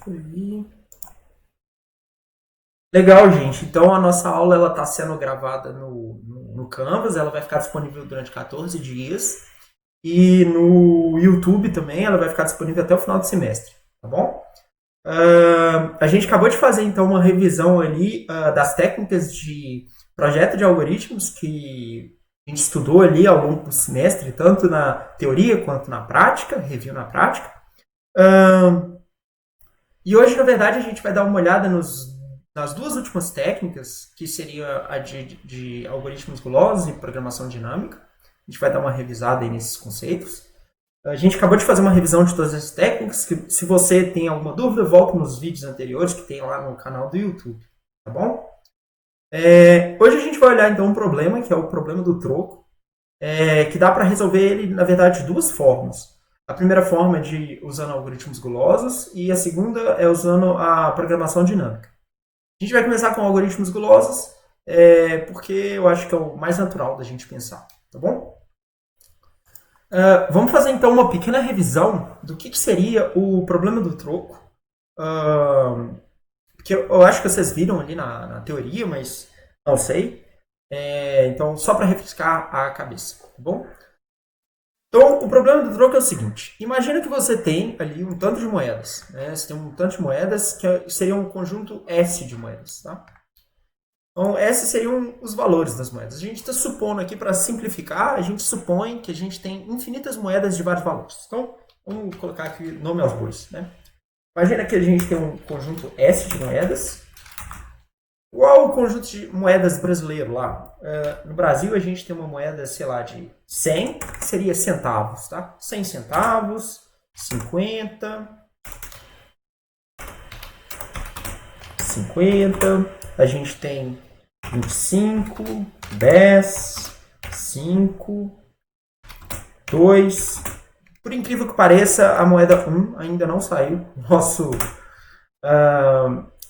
Aí. Legal, gente. Então a nossa aula ela está sendo gravada no Canvas, ela vai ficar disponível durante 14 dias. E no YouTube também ela vai ficar disponível até o final do semestre, tá bom? A gente acabou de fazer então uma revisão ali das técnicas de projeto de algoritmos que a gente estudou ali ao longo do semestre, tanto na teoria quanto na prática, review na prática. E hoje, na verdade, a gente vai dar uma olhada nas duas últimas técnicas, que seria a de algoritmos gulosos e programação dinâmica. A gente vai dar uma revisada aí nesses conceitos. A gente acabou de fazer uma revisão de todas as técnicas. Que, se você tem alguma dúvida, volte nos vídeos anteriores que tem lá no canal do YouTube. Tá bom? Hoje a gente vai olhar então um problema, que é o problema do troco, que dá para resolver ele, na verdade, de duas formas. A primeira forma é usando algoritmos gulosos e a segunda é usando a programação dinâmica. A gente vai começar com algoritmos gulosos, porque eu acho que é o mais natural da gente pensar, tá bom? Vamos fazer então uma pequena revisão do que seria o problema do troco. Que eu acho que vocês viram ali na teoria, mas não sei. Então, só para refrescar a cabeça, tá bom? Então, o problema do troco é o seguinte: imagina que você tem ali um tanto de moedas. Né? Você tem um tanto de moedas que seria um conjunto S de moedas. Tá? Então, esses seriam os valores das moedas. A gente está supondo aqui, para simplificar, a gente supõe que a gente tem infinitas moedas de vários valores. Então, vamos colocar aqui nome aos bois. Né? Imagina que a gente tem um conjunto S de moedas, igual o conjunto de moedas brasileiro lá. No Brasil, a gente tem uma moeda, sei lá, de 100, que seria centavos, tá? 100 centavos, 50, 50. A gente tem 25, 10, 5, 2. Por incrível que pareça, a moeda 1 ainda não saiu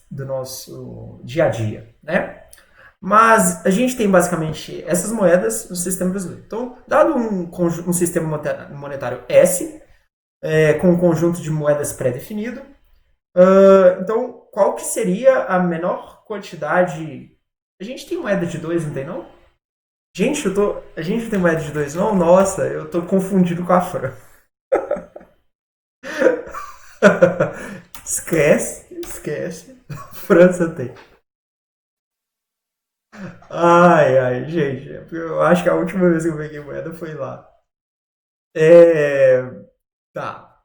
do nosso dia a dia, né? Mas a gente tem basicamente essas moedas no sistema brasileiro. Então, dado um sistema monetário S, com um conjunto de moedas pré-definido, então qual que seria a menor quantidade? A gente tem moeda de 2, não tem não? Gente, a gente tem moeda de 2 não? Nossa, eu tô confundido com a Fran. Esquece, esquece. França tem. Ai, ai, gente. Eu acho que a última vez que eu peguei moeda foi lá. É. Tá.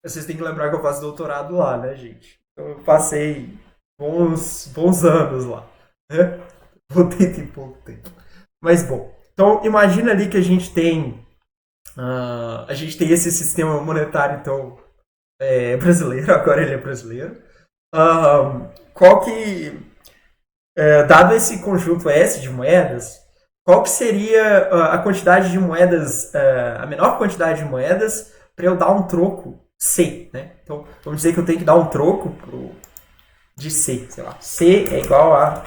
Vocês têm que lembrar que eu faço doutorado lá, né, gente? Então eu passei bons anos lá. Né? Voltei tem pouco tempo. Mas bom. Então imagina ali que a gente tem. A gente tem esse sistema monetário, então, brasileiro, agora ele é brasileiro. Qual que. Dado esse conjunto S de moedas, qual que seria a quantidade de moedas, a menor quantidade de moedas para eu dar um troco C, né? Então, vamos dizer que eu tenho que dar um troco de C, sei lá. C é igual a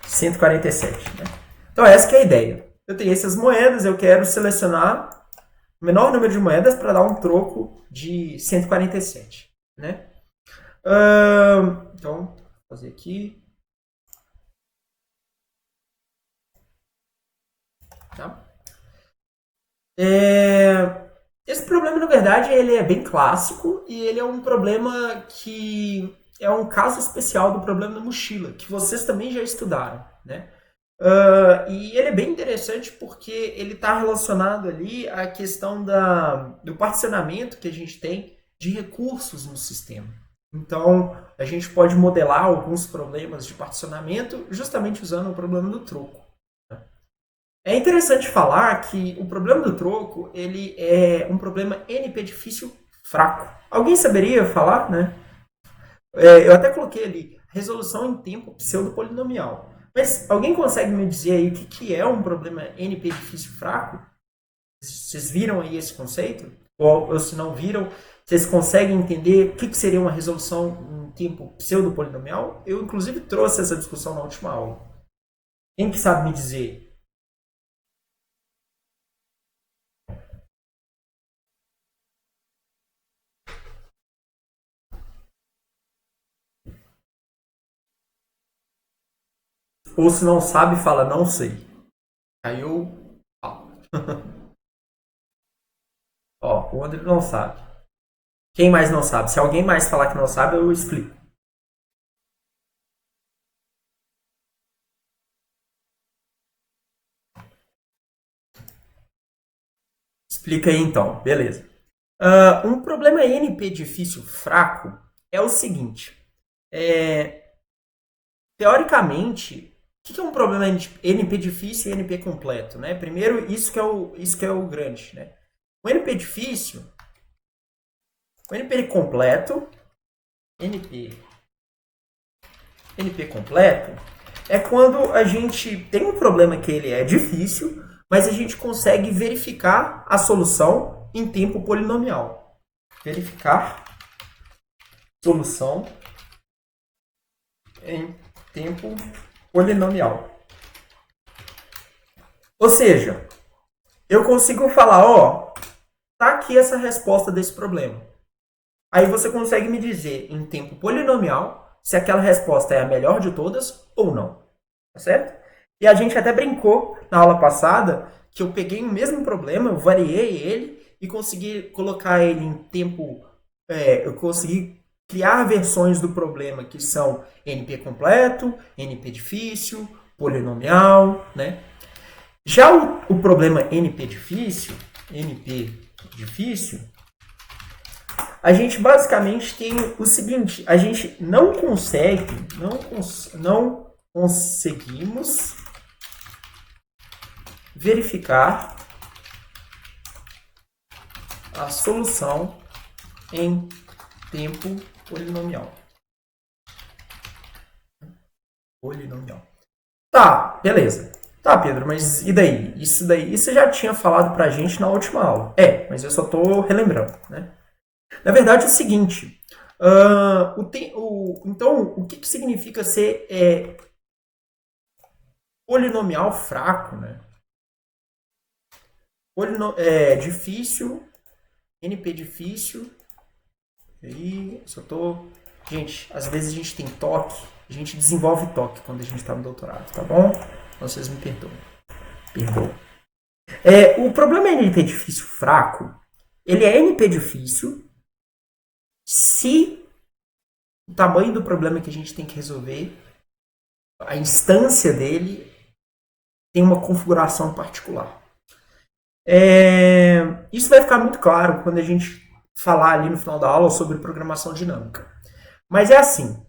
147, né? Então, essa que é a ideia. Eu tenho essas moedas, eu quero selecionar o menor número de moedas para dar um troco de 147, né? Então, vou fazer aqui, tá? Esse problema, na verdade, ele é bem clássico e ele é um problema que é um caso especial do problema da mochila, que vocês também já estudaram, né? E ele é bem interessante porque ele está relacionado ali à questão do particionamento que a gente tem de recursos no sistema. Então, a gente pode modelar alguns problemas de particionamento justamente usando o problema do troco. É interessante falar que o problema do troco ele é um problema NP difícil fraco. Alguém saberia falar, né? Eu até coloquei ali resolução em tempo pseudo-polinomial. Mas alguém consegue me dizer aí o que é um problema NP difícil fraco? Vocês viram aí esse conceito? Ou se não viram, vocês conseguem entender o que seria uma resolução em tempo pseudo-polinomial? Eu, inclusive, trouxe essa discussão na última aula. Quem que sabe me dizer? Ou se não sabe, fala não sei. Aí eu falo. Ó, o André não sabe. Quem mais não sabe? Se alguém mais falar que não sabe, eu explico. Explica aí então, beleza. Um problema NP difícil fraco é o seguinte: é, teoricamente, o que é um problema NP difícil e NP completo? Né? Primeiro, isso que é o grande. Né? O NP difícil, o NP completo, NP, NP completo, é quando a gente tem um problema que ele é difícil, mas a gente consegue verificar a solução em tempo polinomial. Verificar solução em tempo polinomial. Ou seja, eu consigo falar, ó, tá aqui essa resposta desse problema. Aí você consegue me dizer em tempo polinomial se aquela resposta é a melhor de todas ou não. Tá certo? E a gente até brincou na aula passada que eu peguei o mesmo problema, eu variei ele e consegui colocar ele em tempo. Eu consegui criar versões do problema que são NP completo, NP difícil, polinomial, né? Já o problema NP difícil, a gente basicamente tem o seguinte: a gente não consegue, não conseguimos verificar a solução em tempo polinomial. Polinomial. Tá, beleza. Tá, Pedro, mas e daí? Isso daí você já tinha falado pra gente na última aula. Mas eu só tô relembrando, né? Na verdade é o seguinte. Então, o que significa ser polinomial fraco, né? Difícil, NP difícil. E só tô. Gente, às vezes a gente tem toque, a gente desenvolve toque quando a gente tá no doutorado, tá bom? Então vocês me perdoam. Perdoam. O problema NP difícil fraco, ele é NP difícil se o tamanho do problema que a gente tem que resolver, a instância dele, tem uma configuração particular. Isso vai ficar muito claro quando a gente falar ali no final da aula sobre programação dinâmica. Mas é assim,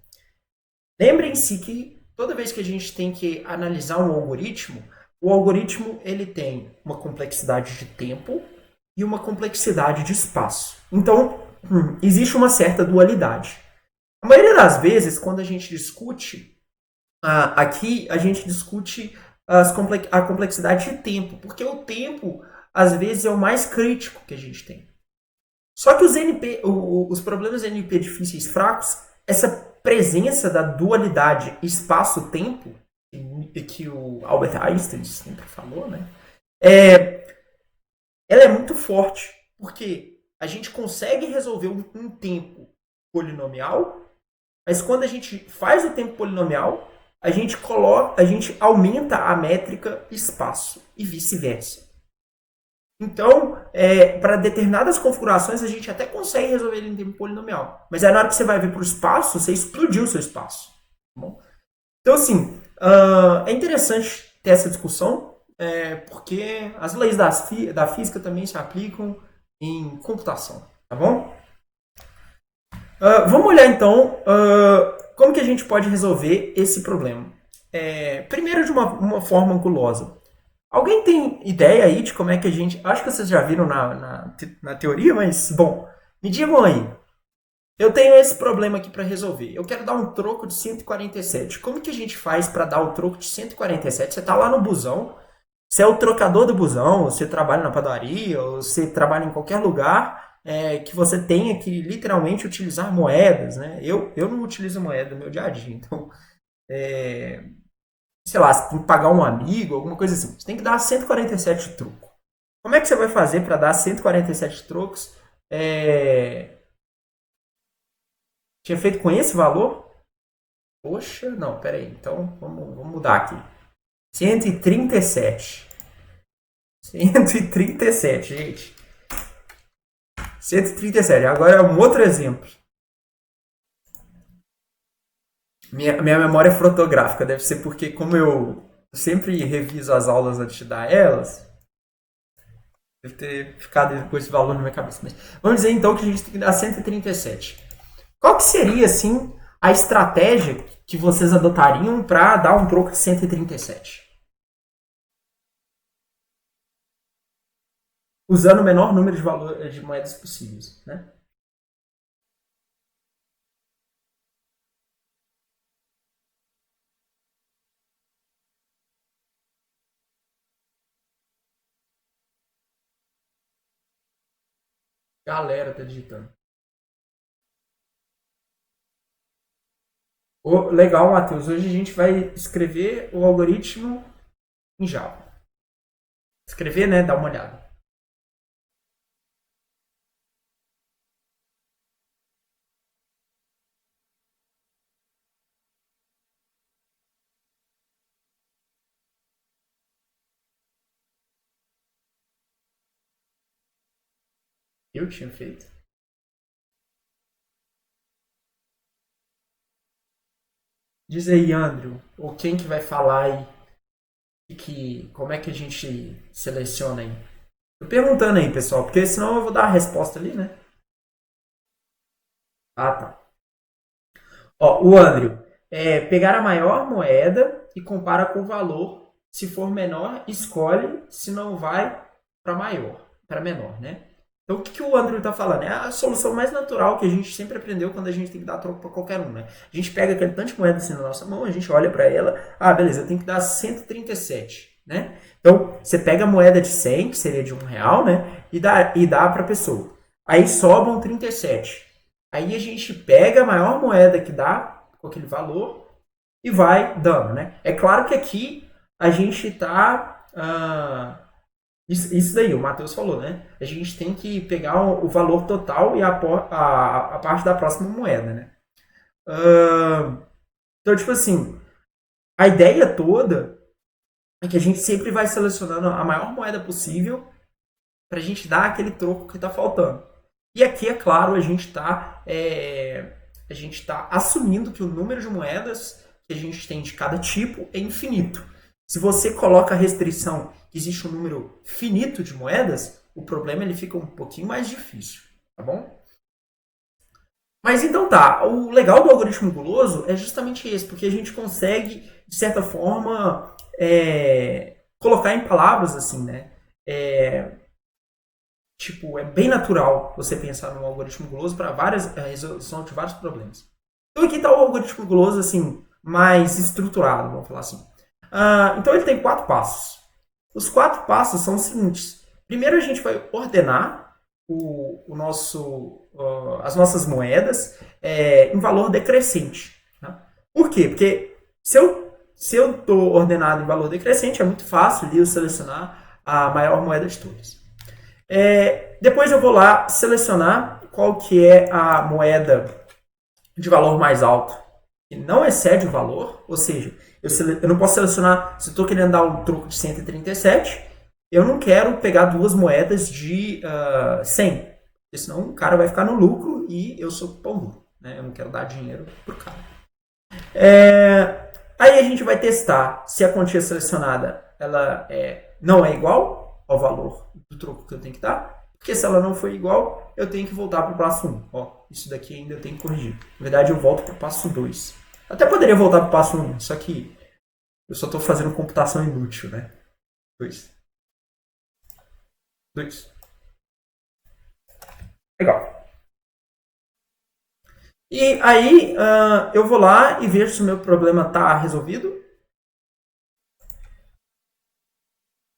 lembrem-se que toda vez que a gente tem que analisar um algoritmo, o algoritmo ele tem uma complexidade de tempo e uma complexidade de espaço. Então, existe uma certa dualidade. A maioria das vezes, quando a gente discute, aqui a gente discute a complexidade de tempo, porque o tempo, às vezes, é o mais crítico que a gente tem. Só que os problemas NP difíceis fracos, essa presença da dualidade espaço-tempo, que o Albert Einstein sempre falou, né? Ela é muito forte, porque a gente consegue resolver um tempo polinomial, mas quando a gente faz o tempo polinomial, a gente aumenta a métrica espaço e vice-versa. Então, para determinadas configurações, a gente até consegue resolver ele em tempo polinomial. Mas aí na hora que você vai ver para o espaço, você explodiu o seu espaço. Tá bom? Então, assim, é interessante ter essa discussão, porque as leis da física também se aplicam em computação. Tá bom? Vamos olhar, então, como que a gente pode resolver esse problema. Primeiro, de uma forma angulosa. Alguém tem ideia aí de como é que a gente. Acho que vocês já viram na teoria, mas, bom, me digam aí. Eu tenho esse problema aqui para resolver. Eu quero dar um troco de 147. Como que a gente faz para dar o troco de 147? Você está lá no busão, você é o trocador do busão, você trabalha na padaria, ou você trabalha em qualquer lugar que você tenha que literalmente utilizar moedas, né? Eu não utilizo moeda no meu dia a dia, então sei lá, você tem que pagar um amigo, alguma coisa assim. Você tem que dar 147 trocos. Como é que você vai fazer para dar 147 trocos? Tinha feito com esse valor? Poxa, não, pera aí. Então, vamos mudar aqui. 137. 137, gente. 137. Agora é um outro exemplo. Minha memória é fotográfica. Deve ser porque, como eu sempre reviso as aulas antes de dar elas, deve ter ficado com esse valor na minha cabeça. Mas vamos dizer então que a gente tem que dar 137. Qual que seria, assim, a estratégia que vocês adotariam para dar um troco de 137? Usando o menor número de, de moedas possíveis, né? Galera tá digitando. Legal, Matheus. Hoje a gente vai escrever o algoritmo em Java. Escrever, né? Dar uma olhada. Eu tinha feito. Diz aí, Andrew, ou quem que vai falar aí, como é que a gente seleciona aí? Tô perguntando aí, pessoal, porque senão eu vou dar a resposta ali, né? Ah, tá. Ó, o Andrew, pegar a maior moeda e compara com o valor. Se for menor, escolhe, se não vai para maior, para menor, né? Então o que, que o Andrew está falando? É a solução mais natural que a gente sempre aprendeu quando a gente tem que dar troco para qualquer um, né? A gente pega aquele tanto de moeda assim na nossa mão, a gente olha para ela, ah, beleza, eu tenho que dar 137, né? Então você pega a moeda de 100, que seria de R$ 1, né? E dá para a pessoa. Aí sobram 37. Aí a gente pega a maior moeda que dá, com aquele valor, e vai dando, né? É claro que aqui a gente está... isso daí, o Matheus falou, né? A gente tem que pegar o valor total e a parte da próxima moeda, né? Então, tipo assim, a ideia toda é que a gente sempre vai selecionando a maior moeda possível para a gente dar aquele troco que está faltando. E aqui, é claro, a gente tá assumindo que o número de moedas que a gente tem de cada tipo é infinito. Se você coloca a restrição que existe um número finito de moedas, o problema ele fica um pouquinho mais difícil, tá bom? Mas então tá, o legal do algoritmo guloso é justamente esse, porque a gente consegue, de certa forma, colocar em palavras assim, né? É, Tipo, é bem natural você pensar num algoritmo guloso para a resolução de vários problemas. Então aqui está o algoritmo guloso assim, mais estruturado, vamos falar assim. Então ele tem 4 passos. Os 4 passos são os seguintes. Primeiro a gente vai ordenar as nossas moedas em valor decrescente. Tá? Por quê? Porque se eu estou ordenado em valor decrescente, é muito fácil ali eu selecionar a maior moeda de todas. Depois eu vou lá selecionar qual que é a moeda de valor mais alto, que não excede o valor, ou seja, eu não posso selecionar, se eu estou querendo dar um troco de 137, eu não quero pegar duas moedas de 100, porque senão o cara vai ficar no lucro e eu sou pão duro, né? Eu não quero dar dinheiro pro cara. Aí a gente vai testar se a quantia selecionada ela não é igual ao valor do troco que eu tenho que dar, porque se ela não for igual, eu tenho que voltar para o passo 1. Ó, isso daqui ainda eu tenho que corrigir. Na verdade, eu volto para o passo 2. Até poderia voltar para o passo 1, só que eu só estou fazendo computação inútil, né? 2. 2. Legal. E aí eu vou lá e vejo se o meu problema está resolvido.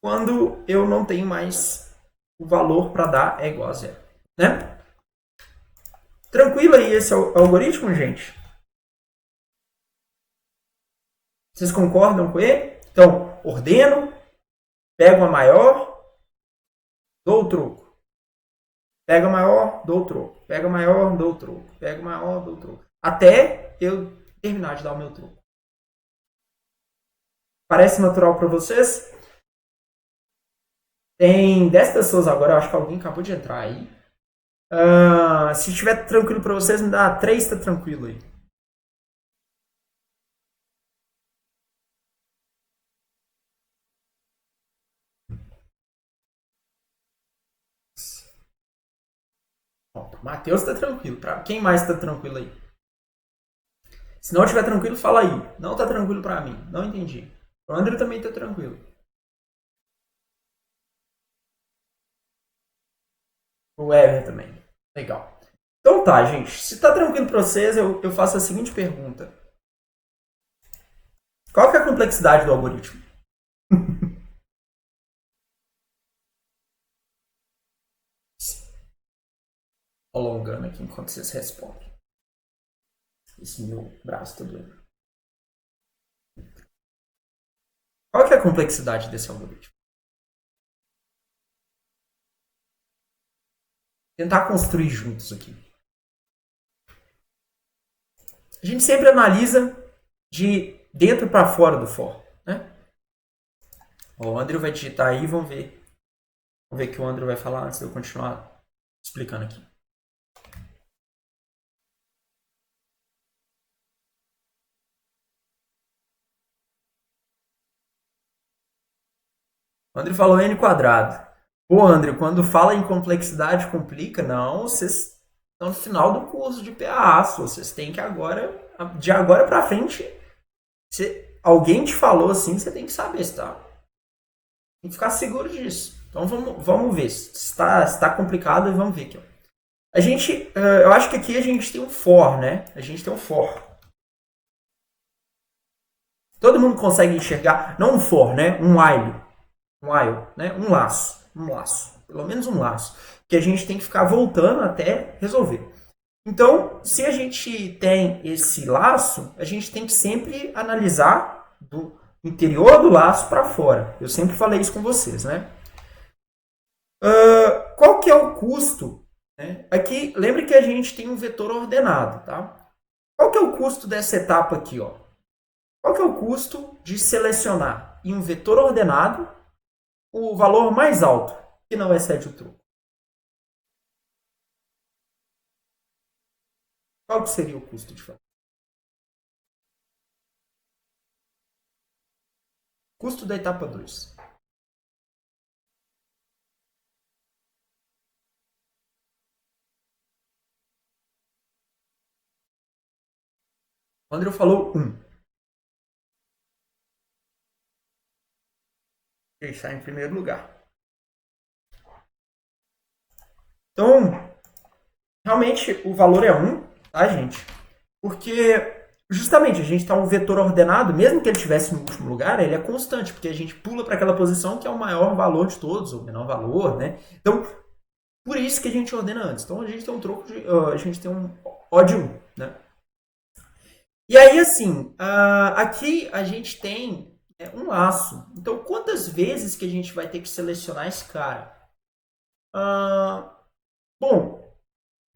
Quando eu não tenho mais o valor para dar é igual a zero. Né? Tranquilo aí esse algoritmo, gente? Vocês concordam com ele? Então, ordeno, pego a maior, dou o troco. Pego a maior, dou o troco. Pego a maior, dou o troco. Pego a maior, dou o troco. Até eu terminar de dar o meu troco. Parece natural para vocês? Tem 10 pessoas agora, eu acho que alguém acabou de entrar aí. Se estiver tranquilo para vocês, me dá 3, tá tranquilo aí. Matheus tá tranquilo. Quem mais tá tranquilo aí? Se não estiver tranquilo, fala aí. Não tá tranquilo para mim. Não entendi. O André também tá tranquilo. O Ever também. Legal. Então tá, gente. Se tá tranquilo para vocês, eu faço a seguinte pergunta. Qual que é a complexidade do algoritmo? Alongando aqui enquanto vocês respondem. Esse meu braço tá doendo. Qual que é a complexidade desse algoritmo? Tentar construir juntos aqui. A gente sempre analisa de dentro para fora do for, né? O André vai digitar aí, vamos ver. Vamos ver o que o André vai falar antes de eu continuar explicando aqui. O André falou n quadrado. Pô, André, quando fala em complexidade complica, não, vocês estão no final do curso de PAA, vocês têm que agora, de agora para frente, se alguém te falou assim, você tem que saber, tá? Tem que ficar seguro disso. Então vamos ver se está complicado e vamos ver aqui. Ó. A gente, eu acho que aqui a gente tem um for, né? A gente tem um for. Todo mundo consegue enxergar, não um for, né? Um while, né? Um laço, pelo menos um laço, que a gente tem que ficar voltando até resolver. Então, se a gente tem esse laço, a gente tem que sempre analisar do interior do laço para fora. Eu sempre falei isso com vocês, né? Qual que é o custo? Né? Aqui, lembre que a gente tem um vetor ordenado, tá? Qual que é o custo dessa etapa aqui, ó? Qual que é o custo de selecionar em um vetor ordenado o valor mais alto, que não excede o troco? Qual que seria o custo de fazer? Custo da etapa 2. O André falou 1. Ele está em primeiro lugar. Então, realmente o valor é 1, tá, gente? Porque justamente a gente está um vetor ordenado, mesmo que ele estivesse no último lugar, ele é constante, porque a gente pula para aquela posição que é o maior valor de todos, ou o menor valor, né? Então, por isso que a gente ordena antes. Então a gente tem um troco de. A gente tem um O de 1, né? E aí, assim, aqui a gente tem um laço. Então, quantas vezes que a gente vai ter que selecionar esse cara? Bom,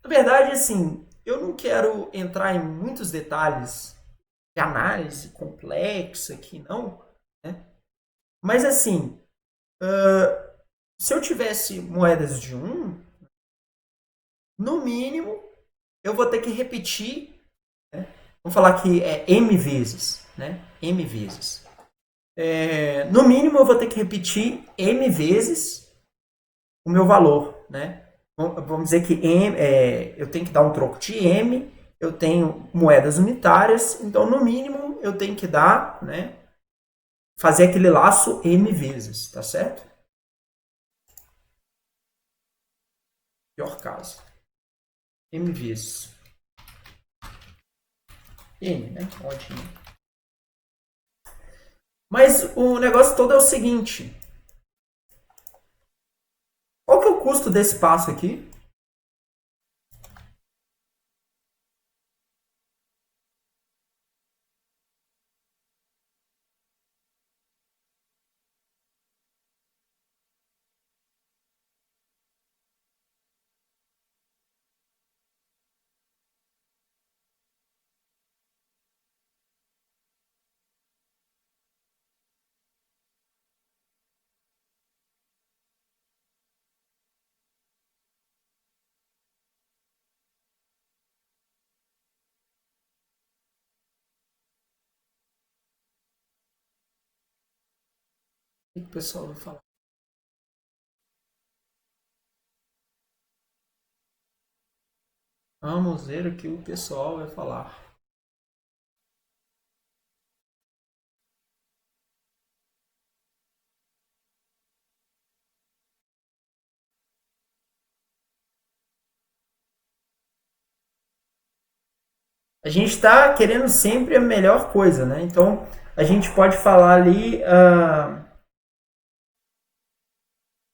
na verdade, assim, eu não quero entrar em muitos detalhes de análise complexa aqui, não. Né? Mas, assim, se eu tivesse moedas de 1, no mínimo, eu vou ter que repetir. Né? Vamos falar que é M vezes. Né? M vezes. No mínimo, eu vou ter que repetir M vezes o meu valor. Né? Vamos dizer que eu tenho que dar um troco de M, eu tenho moedas unitárias, então no mínimo eu tenho que dar, né, fazer aquele laço M vezes, tá certo? Pior caso. M vezes. N, né? Ótimo. Mas o negócio todo é o seguinte. Qual que é o custo desse passo aqui? O que o pessoal vai falar? Vamos ver o que o pessoal vai falar. A gente está querendo sempre a melhor coisa, né? Então, a gente pode falar ali.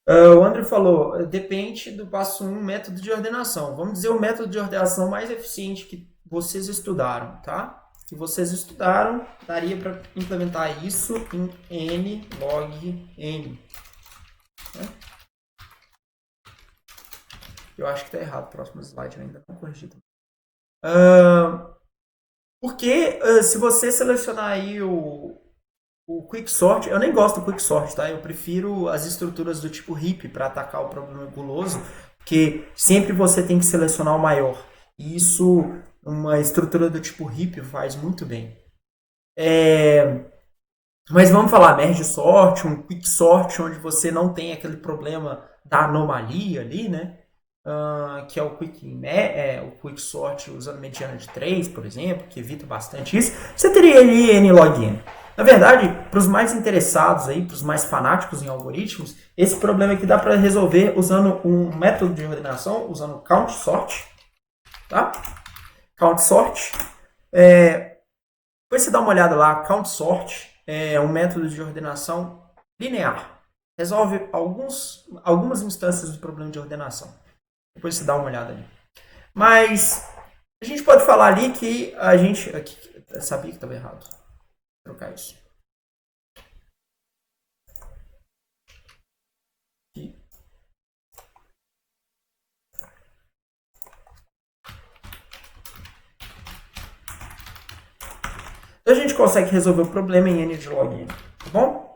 O André falou, depende do passo um, método de ordenação. Vamos dizer o método de ordenação mais eficiente que vocês estudaram, tá? Que vocês estudaram, daria para implementar isso em n log n. Né? Eu acho que está errado o próximo slide, eu ainda não corrigi. Porque se você selecionar aí o Quicksort, eu nem gosto do Quicksort, tá? Eu prefiro as estruturas do tipo heap para atacar o problema guloso, porque sempre você tem que selecionar o maior. E isso, uma estrutura do tipo heap faz muito bem. Mas vamos falar merge sort, um quicksort, onde você não tem aquele problema da anomalia ali, né? Que é o quick sort usando mediana de 3, por exemplo, que evita bastante isso. Você teria ali n log n. Na verdade, para os mais interessados aí, para os mais fanáticos em algoritmos, esse problema aqui dá para resolver usando um método de ordenação, usando count sort, tá? Count sort. Depois você dá uma olhada lá, count sort é um método de ordenação linear. Resolve algumas instâncias do problema de ordenação. Depois você dá uma olhada ali. Mas a gente pode falar ali que a gente... Aqui, sabia que estava errado. Vou trocar isso. Aqui. Então a gente consegue resolver o problema em n de log n. Tá bom?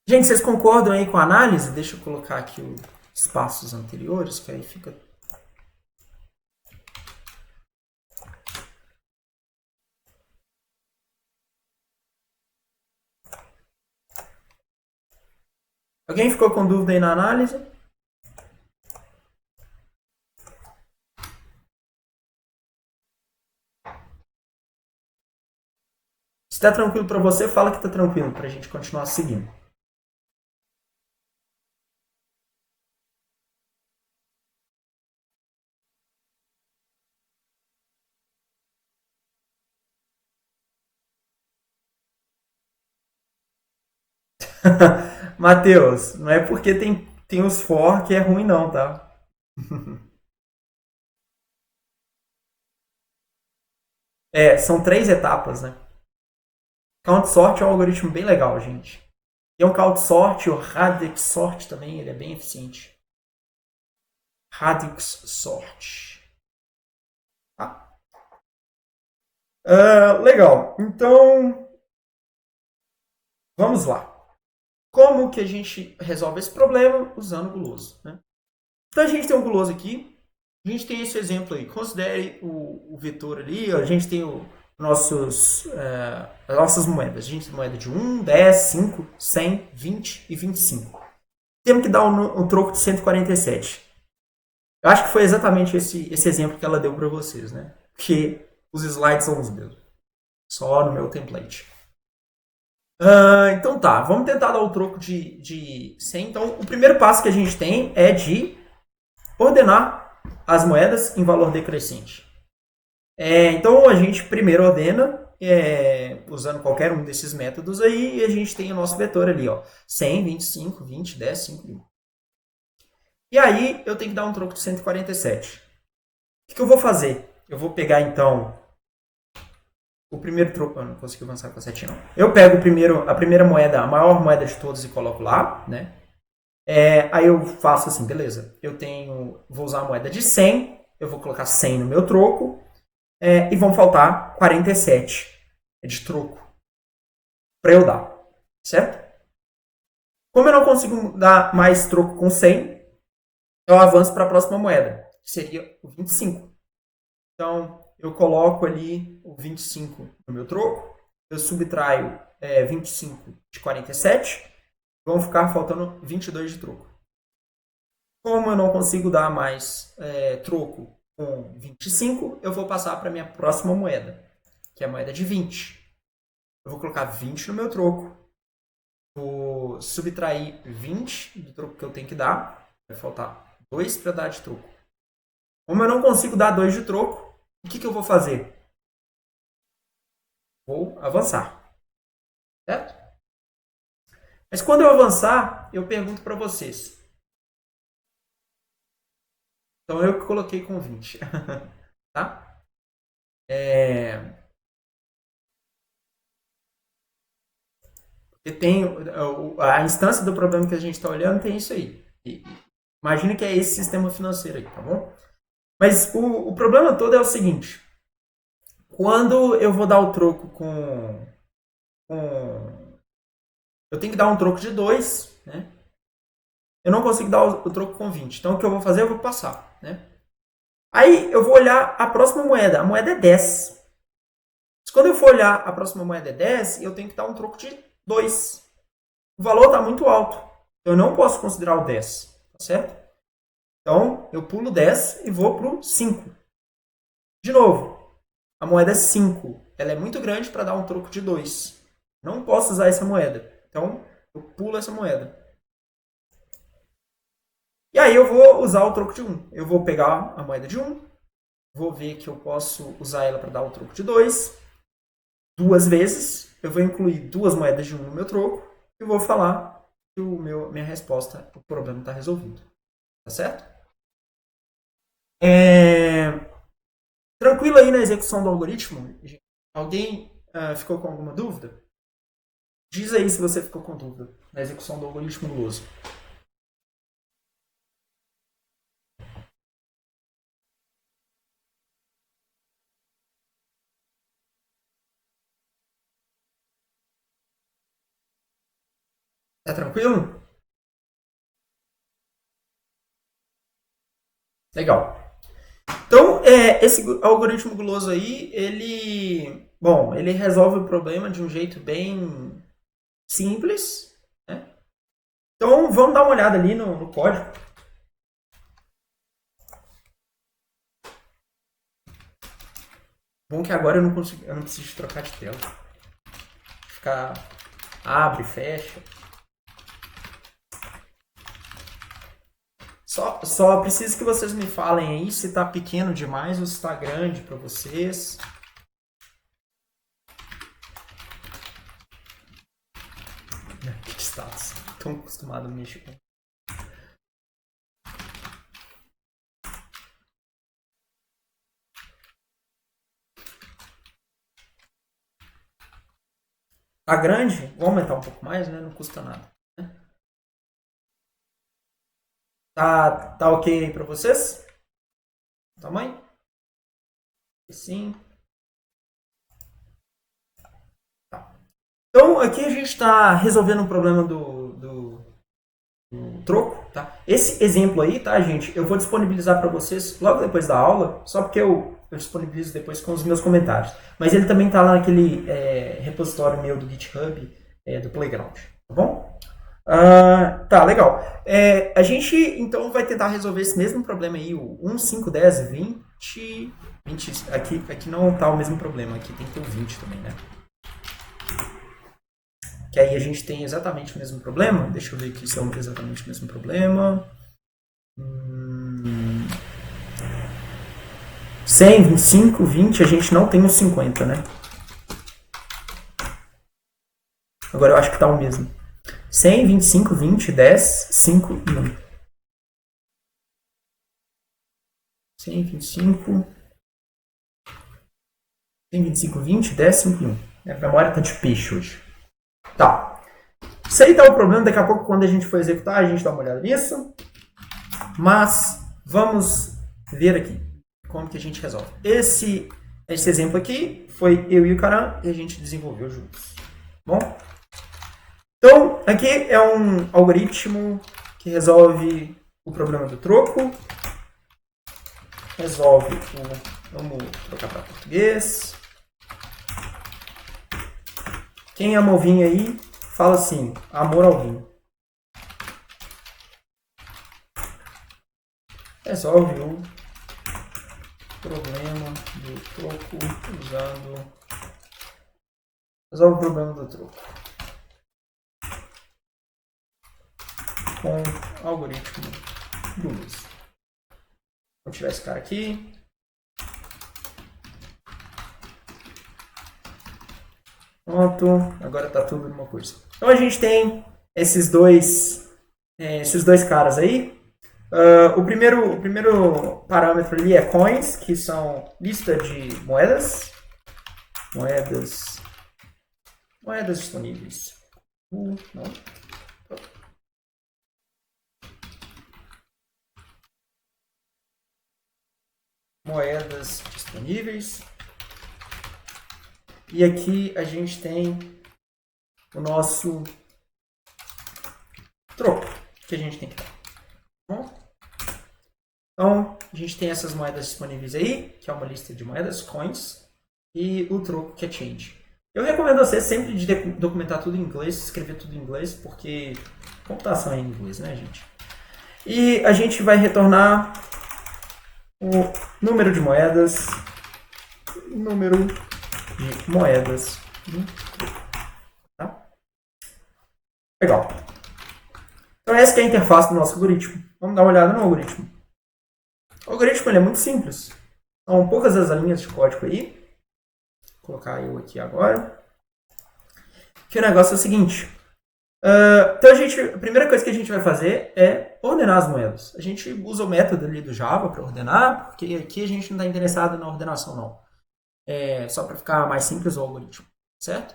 Gente, vocês concordam aí com a análise? Deixa eu colocar aqui os passos anteriores, que aí fica... Alguém ficou com dúvida aí na análise? Se tá tranquilo para você, fala que tá tranquilo, pra gente continuar seguindo. Matheus, não é porque tem os for que é ruim não, tá? São 3 etapas, né? Count sort é um algoritmo bem legal, gente. Tem um count sort, o radix sort também, ele é bem eficiente. Radix sort. Tá? Legal. Então, vamos lá. Como que a gente resolve esse problema? Usando o guloso. Né? Então, a gente tem um guloso aqui. A gente tem esse exemplo aí. Considere o vetor ali. A gente tem as nossas moedas. A gente tem moeda de 1, 10, 5, 100, 20 e 25. Temos que dar um troco de 147. Eu acho que foi exatamente esse exemplo que ela deu para vocês, né? Porque os slides são os mesmos. Só no meu template. Então tá, vamos tentar dar o troco de 100. Então, o primeiro passo que a gente tem é de ordenar as moedas em valor decrescente. Então, a gente primeiro ordena, usando qualquer um desses métodos aí, e a gente tem o nosso vetor ali, ó, 100, 25, 20, 10, 5, 1. E aí, eu tenho que dar um troco de 147. O que eu vou fazer? Eu vou pegar, então, o primeiro troco... Eu não consegui avançar com a setinha, não. Eu pego a primeira moeda, a maior moeda de todas, e coloco lá, né? Aí eu faço assim, beleza. Vou usar a moeda de 100, eu vou colocar 100 no meu troco, e vão faltar 47 de troco para eu dar, certo? Como eu não consigo dar mais troco com 100, eu avanço para a próxima moeda, que seria o 25. Então, eu coloco ali o 25 no meu troco, eu subtraio 25 de 47, vão ficar faltando 22 de troco. Como eu não consigo dar mais troco com 25, eu vou passar para a minha próxima moeda, que é a moeda de 20. Eu vou colocar 20 no meu troco, vou subtrair 20 do troco que eu tenho que dar, vai faltar 2 para dar de troco. Como eu não consigo dar 2 de troco, o que eu vou fazer? Vou avançar, certo? Mas quando eu avançar, eu pergunto para vocês. Então eu que coloquei com 20, tá? Porque tem a instância do problema que a gente está olhando tem isso aí. Imagina que é esse sistema financeiro aí, tá bom? Mas o problema todo é o seguinte. Quando eu vou dar o troco eu tenho que dar um troco de 2, né? Eu não consigo dar o troco com 20. Então o que eu vou fazer? Eu vou passar, né? Aí eu vou olhar a próxima moeda. A moeda é 10. Mas quando eu for olhar a próxima moeda é 10, eu tenho que dar um troco de 2. O valor está muito alto. Eu não posso considerar o 10, tá certo? Então, eu pulo 10 e vou para o 5. De novo, a moeda 5. Ela é muito grande para dar um troco de 2. Não posso usar essa moeda. Então, eu pulo essa moeda. E aí eu vou usar o troco de 1. Eu vou pegar a moeda de 1. Vou ver que eu posso usar ela para dar o troco de 2. 2 vezes. Eu vou incluir 2 moedas de 1 no meu troco. E vou falar que minha resposta, o problema está resolvido. Tá certo? Tranquilo aí na execução do algoritmo? Alguém ficou com alguma dúvida? Diz aí se você ficou com dúvida na execução do algoritmo guloso. Tá tranquilo? Legal. Então, esse algoritmo guloso aí, ele resolve o problema de um jeito bem simples, né? Então, vamos dar uma olhada ali no código. Bom que agora eu não preciso trocar de tela. Ficar abre, fecha. Só preciso que vocês me falem aí se está pequeno demais ou se está grande para vocês. Que status. Estou acostumado a mexer com. Tá grande? Vou aumentar um pouco mais, né? Não custa nada. Tá ok aí para vocês? Tamanho? Sim. Tá. Então, aqui a gente está resolvendo um problema do troco, tá? Esse exemplo aí, tá, gente? Eu vou disponibilizar para vocês logo depois da aula, só porque eu disponibilizo depois com os meus comentários. Mas ele também tá lá naquele repositório meu do GitHub, do Playground, tá bom? Tá, legal. A gente, então, vai tentar resolver esse mesmo problema aí, o 1, 5, 10, 20... Aqui não tá o mesmo problema, aqui tem que ter o 20 também, né? Que aí a gente tem exatamente o mesmo problema. Deixa eu ver aqui se é exatamente o mesmo problema. 100, 25, 20, a gente não tem os 50, né? Agora eu acho que tá o mesmo. 100, 25, 20, 10, 5 e 1. 100, 25... 100, 25, 20, 10, 5 e 1. Minha memória tá de peixe hoje. Tá. Isso aí tá o problema. Daqui a pouco, quando a gente for executar, a gente dá uma olhada nisso. Mas vamos ver aqui como que a gente resolve. Esse exemplo aqui foi eu e o Karan e a gente desenvolveu juntos. Bom? Então, aqui é um algoritmo que resolve o problema do troco, resolve Vamos trocar para português. Quem ama o vinho aí, fala assim, amor ao vinho. Resolve o problema do troco usando... Resolve o problema do troco com algoritmo do Luz. Vou tirar esse cara aqui. Pronto, agora tá tudo numa coisa. Então a gente tem esses dois caras aí. O primeiro parâmetro ali é coins, que são lista de moedas. Moedas disponíveis. Não. Moedas disponíveis. E aqui a gente tem o nosso troco que a gente tem que dar. Bom? Então, a gente tem essas moedas disponíveis aí, que é uma lista de moedas, coins, e o troco que é change. Eu recomendo a você sempre de documentar tudo em inglês, escrever tudo em inglês, porque computação é em inglês, né, gente? E a gente vai retornar o número de moedas, tá? Legal. Então essa que é a interface do nosso algoritmo. Vamos dar uma olhada no algoritmo. O algoritmo ele é muito simples. São poucas as linhas de código aí. Vou colocar eu aqui agora. Que o negócio é o seguinte. Então a primeira coisa que a gente vai fazer é ordenar as moedas. A gente usa o método ali do Java para ordenar, porque aqui a gente não está interessado na ordenação não. É só para ficar mais simples o algoritmo, certo?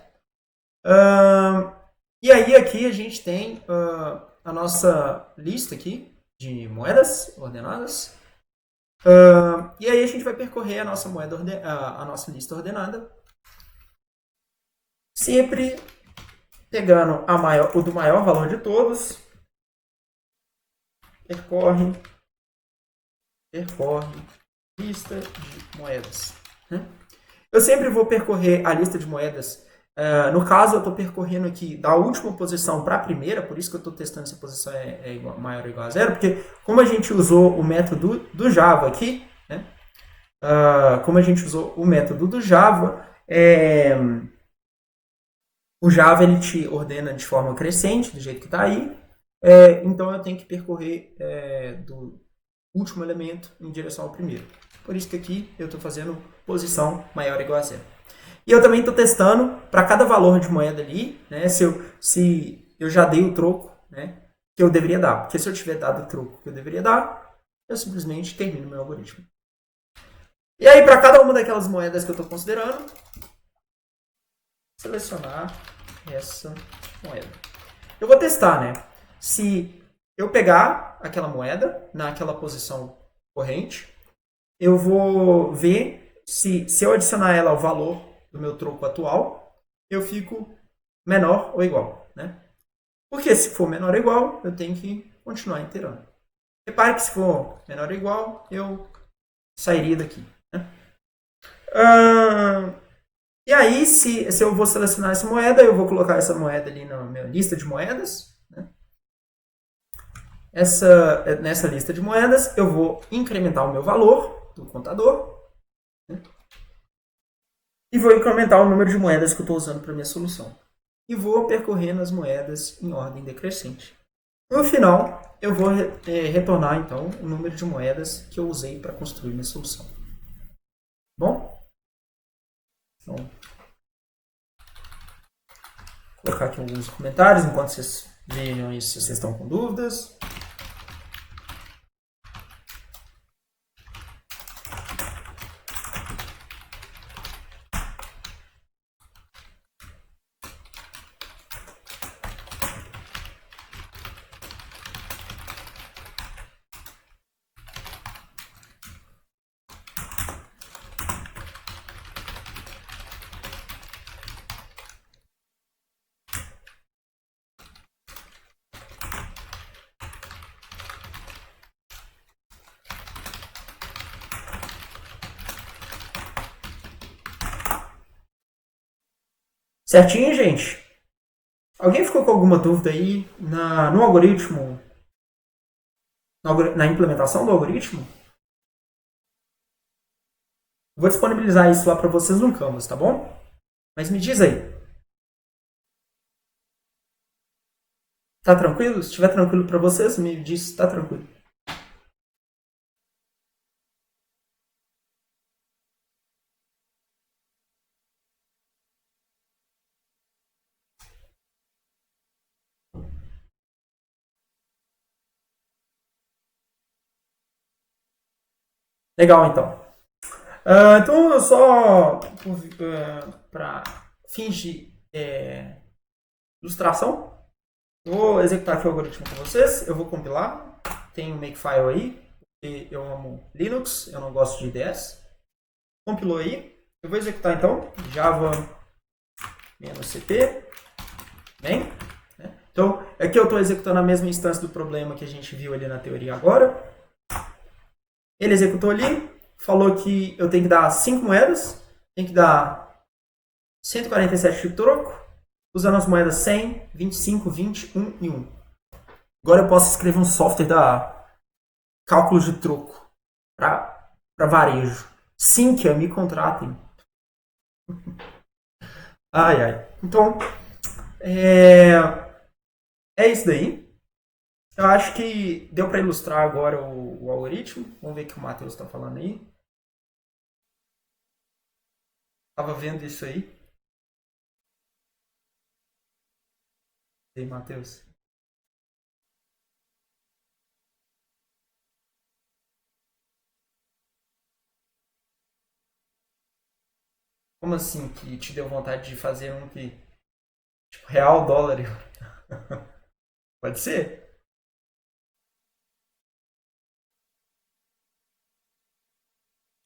E aí aqui a gente tem a nossa lista aqui de moedas ordenadas. E aí a gente vai percorrer a nossa a nossa lista ordenada, sempre pegando o do maior valor de todos. Percorre lista de moedas. Eu sempre vou percorrer a lista de moedas. No caso, eu estou percorrendo aqui da última posição para a primeira, por isso que eu estou testando se a posição é maior ou igual a zero, porque como a gente usou o método do Java aqui, né? O Java ele te ordena de forma crescente, do jeito que está aí, então eu tenho que percorrer do último elemento em direção ao primeiro. Por isso que aqui eu estou fazendo posição maior ou igual a zero. E eu também estou testando para cada valor de moeda ali, né, se eu já dei o troco, né, que eu deveria dar. Porque se eu tiver dado o troco que eu deveria dar, eu simplesmente termino meu algoritmo. E aí, para cada uma daquelas moedas que eu estou considerando, selecionar essa moeda. Eu vou testar, né? Se eu pegar aquela moeda naquela posição corrente, eu vou ver se eu adicionar ela ao valor do meu troco atual, eu fico menor ou igual, né? Porque se for menor ou igual, eu tenho que continuar inteirando. Repare que se for menor ou igual, eu sairia daqui, né? E aí, se eu vou selecionar essa moeda, eu vou colocar essa moeda ali na minha lista de moedas, né? Nessa lista de moedas, eu vou incrementar o meu valor do contador, né? E vou incrementar o número de moedas que eu estou usando para minha solução. E vou percorrendo as moedas em ordem decrescente. No final, eu vou retornar, então, o número de moedas que eu usei para construir minha solução. Bom? Então, vou colocar aqui alguns comentários enquanto vocês vejam isso, se vocês estão com dúvidas. Certinho, gente? Alguém ficou com alguma dúvida aí no algoritmo, na implementação do algoritmo? Vou disponibilizar isso lá para vocês no Canvas, tá bom? Mas me diz aí. Tá tranquilo? Se estiver tranquilo para vocês, me diz se tá tranquilo. Legal, então. Então, só para fins de ilustração, eu vou executar aqui o algoritmo com vocês. Eu vou compilar. Tem um makefile aí. Porque eu amo Linux, eu não gosto de IDEs. Compilou aí. Eu vou executar então java-cp. Bem, né? Então, aqui eu estou executando a mesma instância do problema que a gente viu ali na teoria agora. Ele executou ali, falou que eu tenho que dar 5 moedas, tem que dar 147 de troco, usando as moedas 100, 25, 20, 1 e 1. Agora eu posso escrever um software da cálculo de troco para varejo. Sinqia, me contratem. Ai, ai. Então, é isso daí. Eu acho que deu para ilustrar agora o algoritmo. Vamos ver o que o Matheus está falando aí. Tava vendo isso aí. E aí, Matheus? Como assim que te deu vontade de fazer um que tipo real, dólar? Pode ser?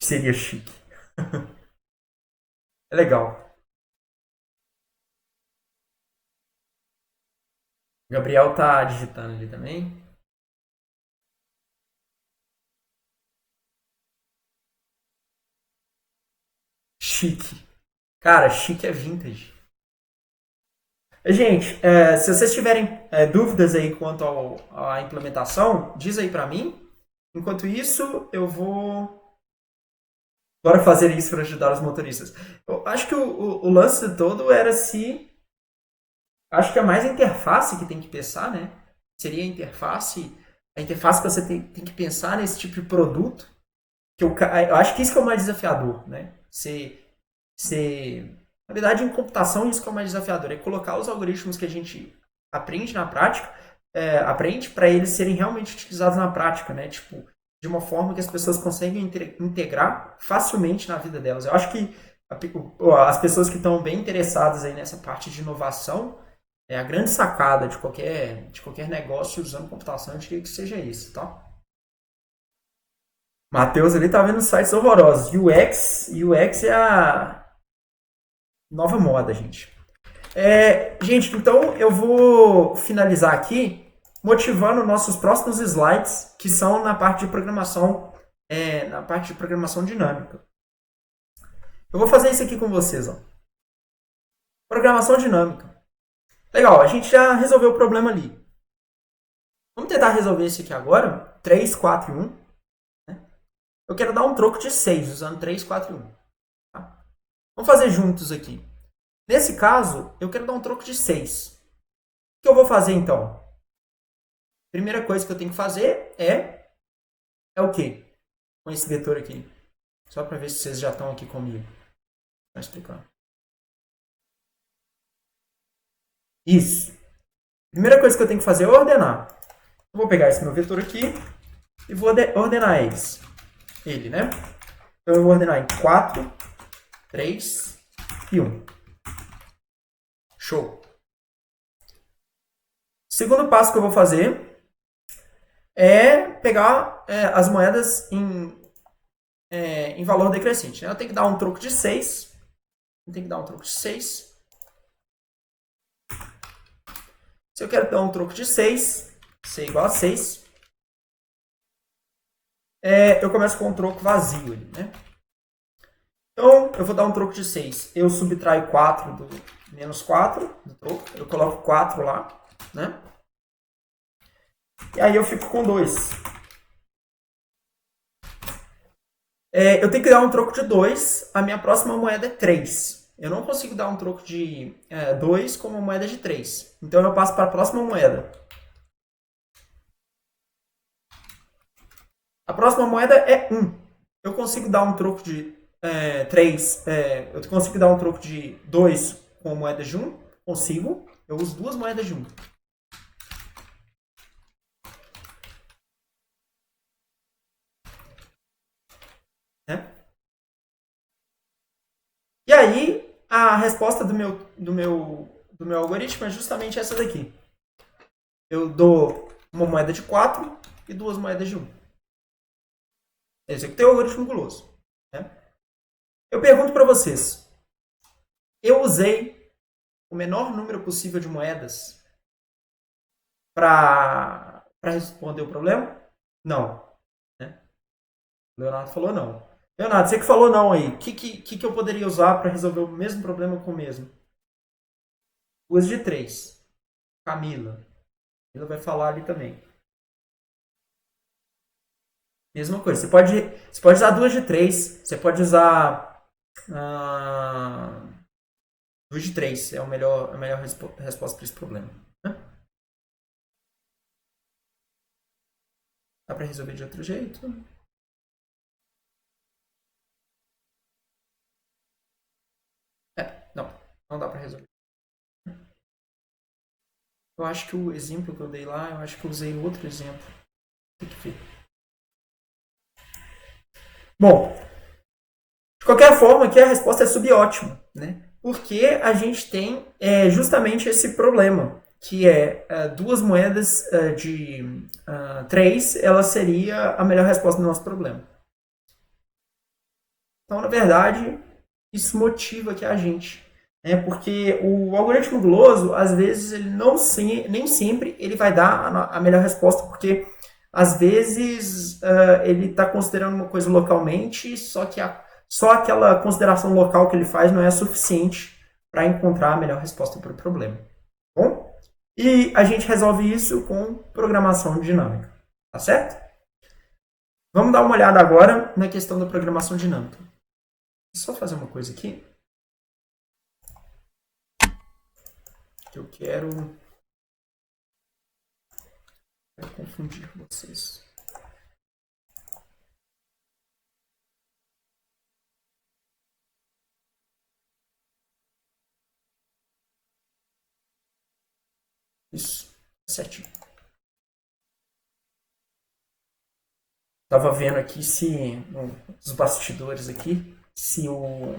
Seria chique. É legal. O Gabriel tá digitando ali também. Chique. Cara, chique é vintage. Gente, se vocês tiverem dúvidas aí quanto à implementação, diz aí pra mim. Enquanto isso, eu vou agora fazer isso para ajudar os motoristas. Eu acho que o lance todo era se. Acho que é mais a interface que tem que pensar, né? Seria a interface. A interface que você tem que pensar nesse tipo de produto. Eu acho que isso que é o mais desafiador, né? Na verdade, em computação, isso que é o mais desafiador. É colocar os algoritmos que a gente aprende na prática, aprende para eles serem realmente utilizados na prática, né? Tipo, de uma forma que as pessoas conseguem integrar facilmente na vida delas. Eu acho que as pessoas que estão bem interessadas aí nessa parte de inovação, a grande sacada de qualquer negócio usando computação, eu diria que seja isso, tá? Matheus ali tá vendo sites horrorosos. UX é a nova moda, gente. Gente, então eu vou finalizar aqui motivando nossos próximos slides, que são na parte de programação dinâmica. Eu vou fazer isso aqui com vocês, ó. Programação dinâmica. Legal, a gente já resolveu o problema ali. Vamos tentar resolver esse aqui agora. 3, 4 e 1. Né? Eu quero dar um troco de 6, usando 3, 4 e 1. Tá? Vamos fazer juntos aqui. Nesse caso, eu quero dar um troco de 6. O que eu vou fazer então? Primeira coisa que eu tenho que fazer é o quê? Com esse vetor aqui. Só para ver se vocês já estão aqui comigo. Vou explicar. Isso. Primeira coisa que eu tenho que fazer é ordenar. Eu vou pegar esse meu vetor aqui e vou ordenar ele, né? Então eu vou ordenar em 4, 3 e 1. Show. Segundo passo que eu vou fazer é pegar as moedas em valor decrescente. Né? Eu tenho que dar um troco de 6. Eu tenho que dar um troco de 6. Se eu quero dar um troco de 6, C igual a 6, eu começo com um troco vazio ali, né? Então, eu vou dar um troco de 6. Eu subtraio 4 menos 4 do troco. Eu coloco 4 lá, né? E aí eu fico com 2. Eu tenho que dar um troco de 2. A minha próxima moeda é 3. Eu não consigo dar um troco de 2 com uma moeda de 3. Então eu passo para a próxima moeda. A próxima moeda é 1. Eu consigo dar um troco de 3. Eu consigo dar um troco de 2 com a moeda de 1? Consigo. Eu uso duas moedas de 1. Né? E aí, a resposta do meu algoritmo é justamente essa daqui. Eu dou uma moeda de 4 e duas moedas de 1. Executei o algoritmo guloso. Né? Eu pergunto para vocês. Eu usei o menor número possível de moedas para responder o problema? Não. Né? O Leonardo falou não. Leonardo, você que falou não aí. O que eu poderia usar para resolver o mesmo problema com o mesmo? Duas de 3. Camila. Camila vai falar ali também. Mesma coisa. Você pode usar duas de 3. Você pode usar duas de 3. É a melhor resposta para esse problema. Né? Dá para resolver de outro jeito? Não. Não dá para resolver. Eu acho que o exemplo que eu dei lá, eu acho que eu usei outro exemplo. Tem que ver. Bom, de qualquer forma, aqui a resposta é subótima, né? Porque a gente tem justamente esse problema, que é duas moedas de 3, ela seria a melhor resposta do nosso problema. Então, na verdade, isso motiva aqui a gente. Porque o algoritmo guloso, às vezes, ele nem sempre ele vai dar a melhor resposta, porque às vezes ele está considerando uma coisa localmente, só aquela consideração local que ele faz não é suficiente para encontrar a melhor resposta para o problema. Tá bom? E a gente resolve isso com programação dinâmica. Tá certo? Vamos dar uma olhada agora na questão da programação dinâmica. Só fazer uma coisa aqui. Que eu quero confundir vocês. Isso, certinho. Tava vendo aqui se os bastidores aqui, se o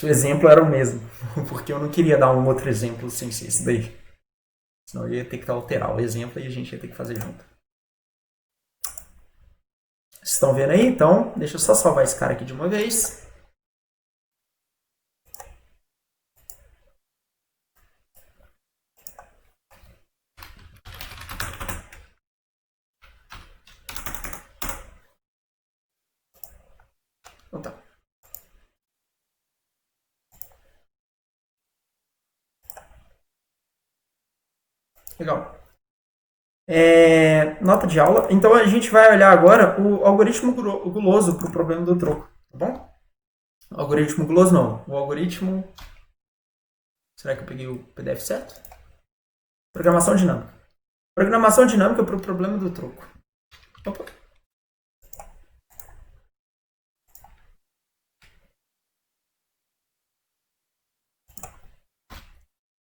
exemplo era o mesmo, porque eu não queria dar um outro exemplo sem ser esse daí. Senão eu ia ter que alterar o exemplo e a gente ia ter que fazer junto. Vocês estão vendo aí? Então, deixa eu só salvar esse cara aqui de uma vez. Então tá. Legal. Nota de aula. Então a gente vai olhar agora o algoritmo guloso para o problema do troco, tá bom? O algoritmo guloso não. O algoritmo. Será que eu peguei o PDF certo? Programação dinâmica. Programação dinâmica para o problema do troco. Opa.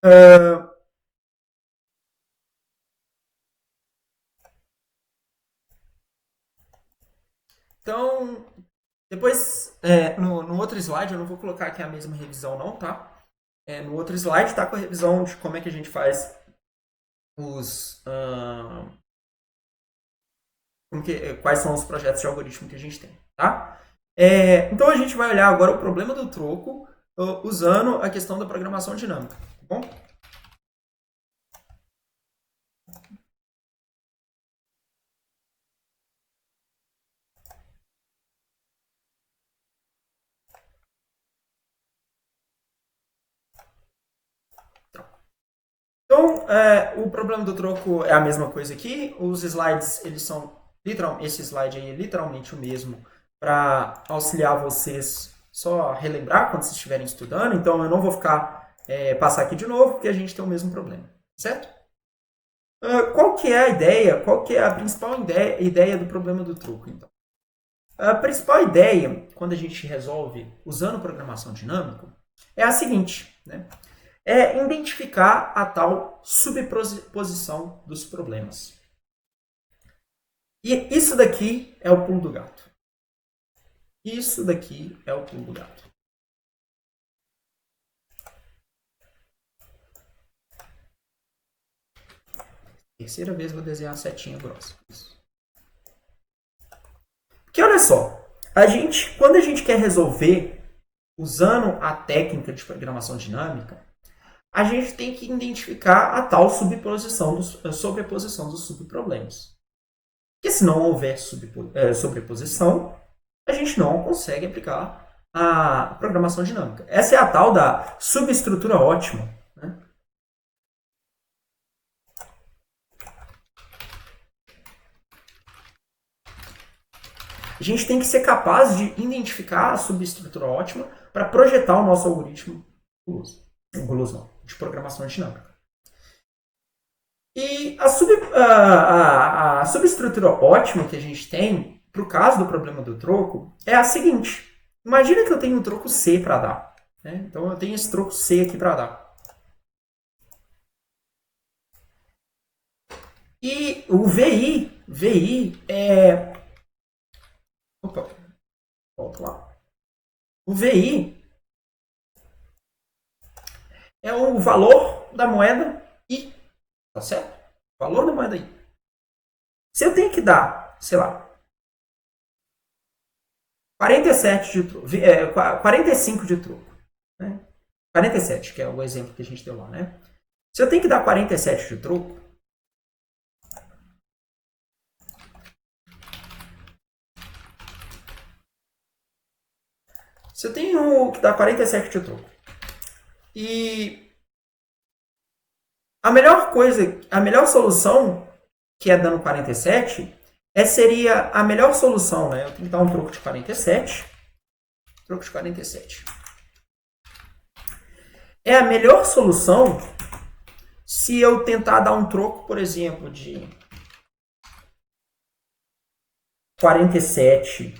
Uh, então, depois, no outro slide, eu não vou colocar aqui a mesma revisão não, tá? No outro slide tá com a revisão de como é que a gente faz quais são os projetos de algoritmo que a gente tem, tá? Então a gente vai olhar agora o problema do troco usando a questão da programação dinâmica, tá bom? Então, o problema do troco é a mesma coisa aqui. Os slides, eles são esse slide aí é literalmente o mesmo para auxiliar vocês só relembrar quando vocês estiverem estudando. Então, eu não vou ficar passar aqui de novo, porque a gente tem o mesmo problema, certo? Qual que é a ideia? Qual que é a principal ideia do problema do troco, então? A principal ideia, quando a gente resolve usando programação dinâmica, é a seguinte, né? É identificar a tal subposição dos problemas. E isso daqui é o pulo do gato. Isso daqui é o pulo do gato. Terceira vez vou desenhar a setinha grossa. Isso. Porque olha só, quando a gente quer resolver usando a técnica de programação dinâmica, a gente tem que identificar a tal sobreposição dos subproblemas. Porque se não houver sobreposição, a gente não consegue aplicar a programação dinâmica. Essa é a tal da subestrutura ótima. Né? A gente tem que ser capaz de identificar a subestrutura ótima para projetar o nosso algoritmo de programação dinâmica. E a subestrutura ótima que a gente tem, para o caso do problema do troco, é a seguinte. Imagina que eu tenho um troco C para dar. Né? Então, eu tenho esse troco C aqui para dar. E o VI é... Opa, volta lá. O VI é o valor da moeda I. Tá certo? Valor da moeda I. Se eu tenho que dar, sei lá, 47 de troco, 45 de troco, né? 47, que é o exemplo que a gente deu lá, né? Se eu tenho que dar 47 de troco, se eu tenho que dar 47 de troco, e a melhor solução, que é dando 47, seria a melhor solução, né? Eu tenho que dar um troco de 47. Troco de 47. É a melhor solução se eu tentar dar um troco, por exemplo, de 47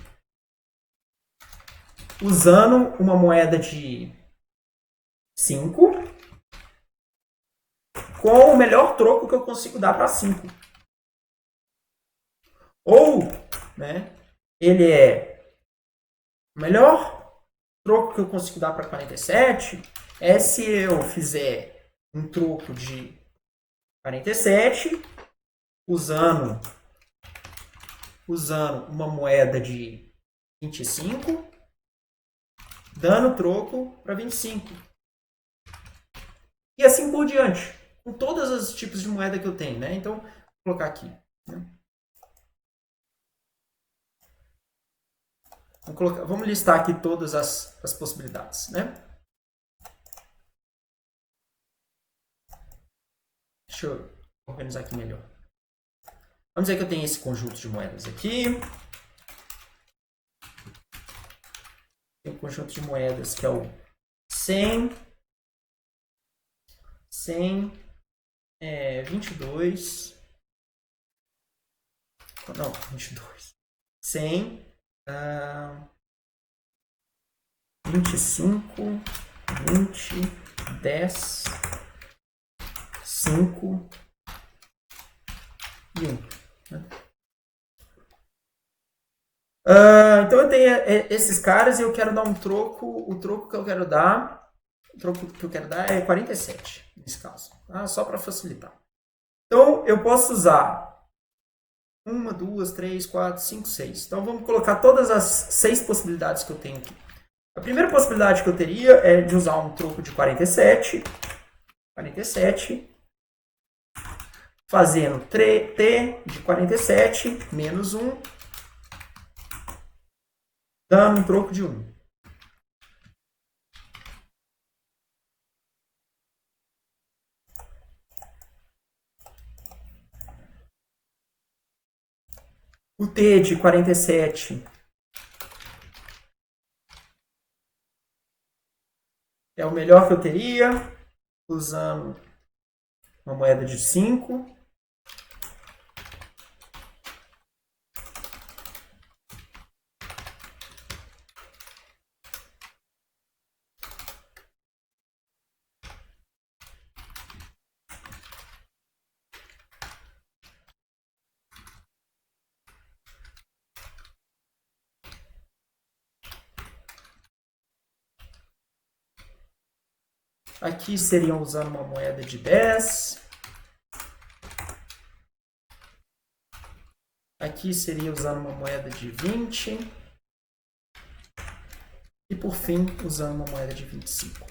usando uma moeda de 5 com o melhor troco que eu consigo dar para 5. Ou, né, ele é o melhor troco que eu consigo dar para 47 é se eu fizer um troco de 47 usando uma moeda de 25, dando troco para 25. E assim por diante, com todos os tipos de moeda que eu tenho, né? Então, vou colocar aqui. Né? Vamos listar aqui todas as possibilidades, né? Deixa eu organizar aqui melhor. Vamos dizer que eu tenho esse conjunto de moedas aqui. Tem um conjunto de moedas que é o 100, 22. Não, 22. 100, 25, 20, 10, 5 e 1. Então eu tenho esses caras e eu quero dar um troco. O troco que eu quero dar, é 47, nesse caso. Tá? Só para facilitar. Então eu posso usar 1, 2, 3, 4, 5, 6. Então vamos colocar todas as 6 possibilidades que eu tenho aqui. A primeira possibilidade que eu teria é de usar um troco de 47. 47. Fazendo T de 47 menos 1. Dando um troco de 1. O T de 47 é o melhor que eu teria, usando uma moeda de 5. Aqui seriam usando uma moeda de 10. Aqui seria usando uma moeda de 20. E por fim, usando uma moeda de 25.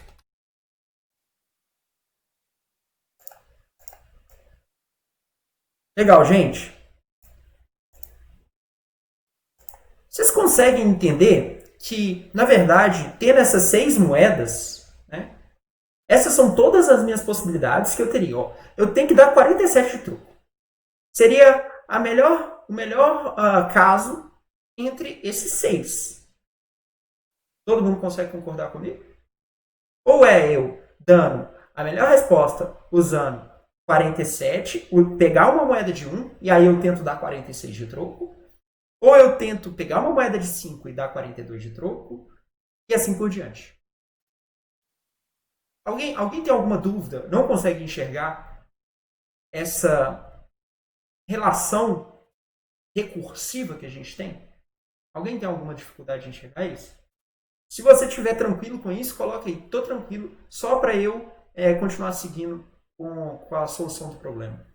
Legal, gente? Vocês conseguem entender que, na verdade, tendo essas 6 moedas, né, essas são todas as minhas possibilidades que eu teria. Ó, eu tenho que dar 47 de troco. Seria o melhor caso entre esses 6. Todo mundo consegue concordar comigo? Ou é eu dando a melhor resposta usando 47, pegar uma moeda de 1 e aí eu tento dar 46 de troco, ou eu tento pegar uma moeda de 5 e dar 42 de troco, e assim por diante. Alguém tem alguma dúvida? Não consegue enxergar essa relação recursiva que a gente tem? Alguém tem alguma dificuldade de enxergar isso? Se você estiver tranquilo com isso, coloca aí, tô tranquilo, só para eu continuar seguindo com a solução do problema.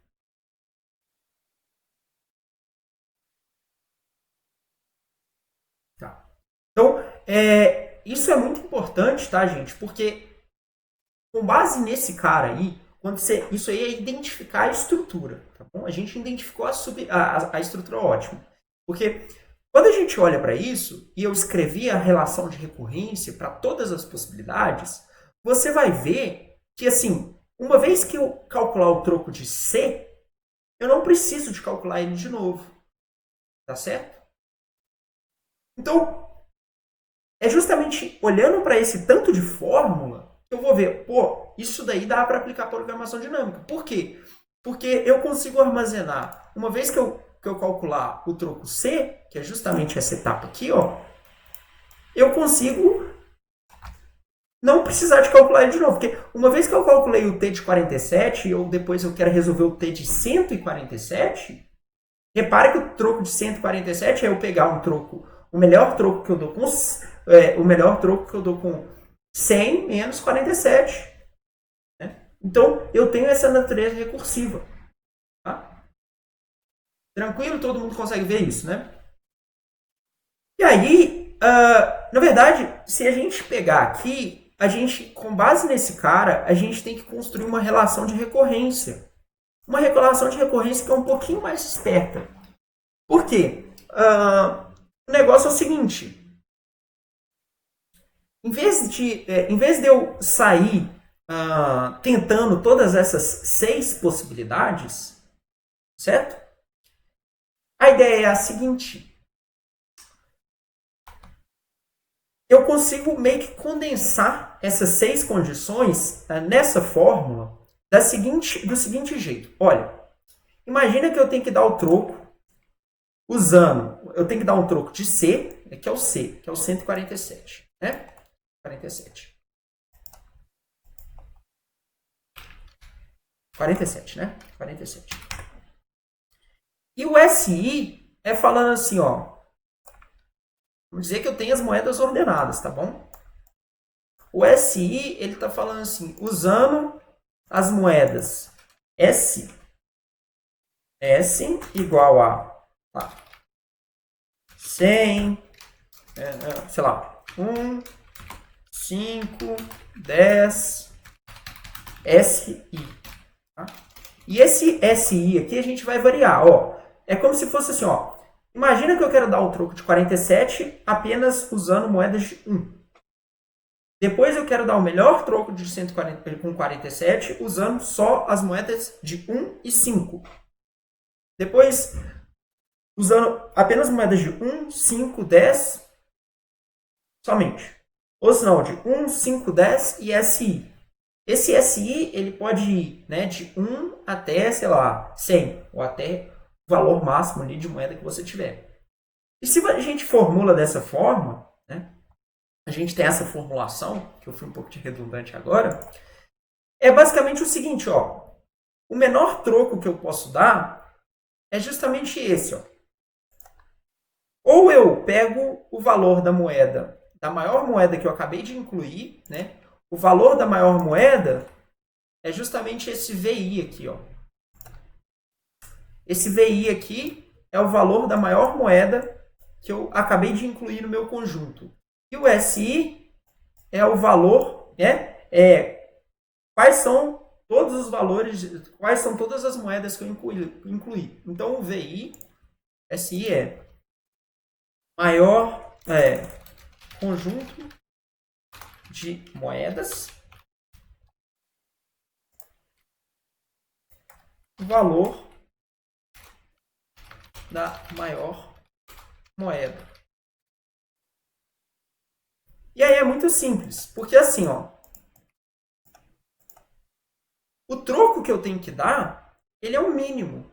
Tá. Então, isso é muito importante, tá, gente? Porque com base nesse cara aí, isso aí é identificar a estrutura, tá bom? A gente identificou a estrutura ótima. Porque quando a gente olha para isso, e eu escrevi a relação de recorrência para todas as possibilidades, você vai ver que, assim, uma vez que eu calcular o troco de C, eu não preciso de calcular ele de novo. Tá certo? Então, é justamente olhando para esse tanto de fórmula que eu vou ver, pô, isso daí dá para aplicar programação dinâmica. Por quê? Porque eu consigo armazenar, uma vez que eu calcular o troco C, que é justamente essa etapa aqui, ó, eu consigo não precisar de calcular ele de novo. Porque uma vez que eu calculei o T de 47, ou depois eu quero resolver o T de 147, repare que o troco de 147 é eu pegar um troco, o melhor troco que eu dou com 100 menos 47. Né? Então, eu tenho essa natureza recursiva. Tá? Tranquilo? Todo mundo consegue ver isso, né? E aí, na verdade, se a gente pegar aqui, com base nesse cara, a gente tem que construir uma relação de recorrência. Uma relação de recorrência que é um pouquinho mais esperta. Por quê? O negócio é o seguinte. Em vez de eu sair tentando todas essas 6 possibilidades, certo? A ideia é a seguinte. Eu consigo meio que condensar essas 6 condições nessa fórmula do seguinte jeito. Olha, imagina que eu tenho que dar o troco eu tenho que dar um troco de C, que é o C, que é o 147, né? 47. 47, né? 47. E o SI é falando assim, ó. Vamos dizer que eu tenho as moedas ordenadas, tá bom? O SI, ele tá falando assim, usando as moedas S igual a 100, sei lá, 1, 5, 10, SI. Tá? E esse SI aqui a gente vai variar, ó. É como se fosse assim, ó. Imagina que eu quero dar um troco de 47 apenas usando moedas de 1. Depois eu quero dar o melhor troco de 140 com 47 usando só as moedas de 1 e 5. Depois usando apenas moedas de 1, 5, 10 somente. Ou se não, de 1, 5, 10 e SI. Esse SI ele pode ir, né, de 1 até, sei lá, 100, ou até o valor máximo ali de moeda que você tiver. E se a gente formula dessa forma, né, a gente tem essa formulação, que eu fui um pouco de redundante agora, é basicamente o seguinte, ó, o menor troco que eu posso dar é justamente esse, ó. Ou eu pego o valor da moeda, da maior moeda que eu acabei de incluir, né? O valor da maior moeda é justamente esse VI aqui, ó. Esse VI aqui é o valor da maior moeda que eu acabei de incluir no meu conjunto. E o SI é o valor, né? Quais são todos os valores, quais são todas as moedas que eu incluí. Então, o VI, SI é maior conjunto de moedas, valor da maior moeda. E aí é muito simples, porque assim, ó, o troco que eu tenho que dar, ele é o mínimo.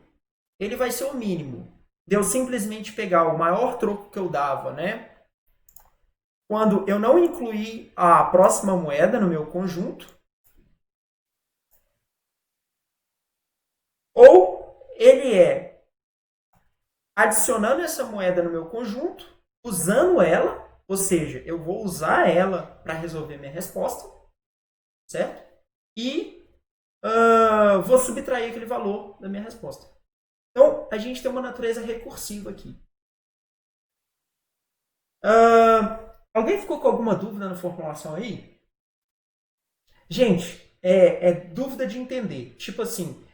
Ele vai ser o mínimo. De eu simplesmente pegar o maior troco que eu dava, né? Quando eu não incluí a próxima moeda no meu conjunto. Ou ele é adicionando essa moeda no meu conjunto, usando ela, ou seja, eu vou usar ela para resolver minha resposta, certo? E vou subtrair aquele valor da minha resposta. Então, a gente tem uma natureza recursiva aqui. Alguém ficou com alguma dúvida na formulação aí? Gente, é dúvida de entender. Tipo assim,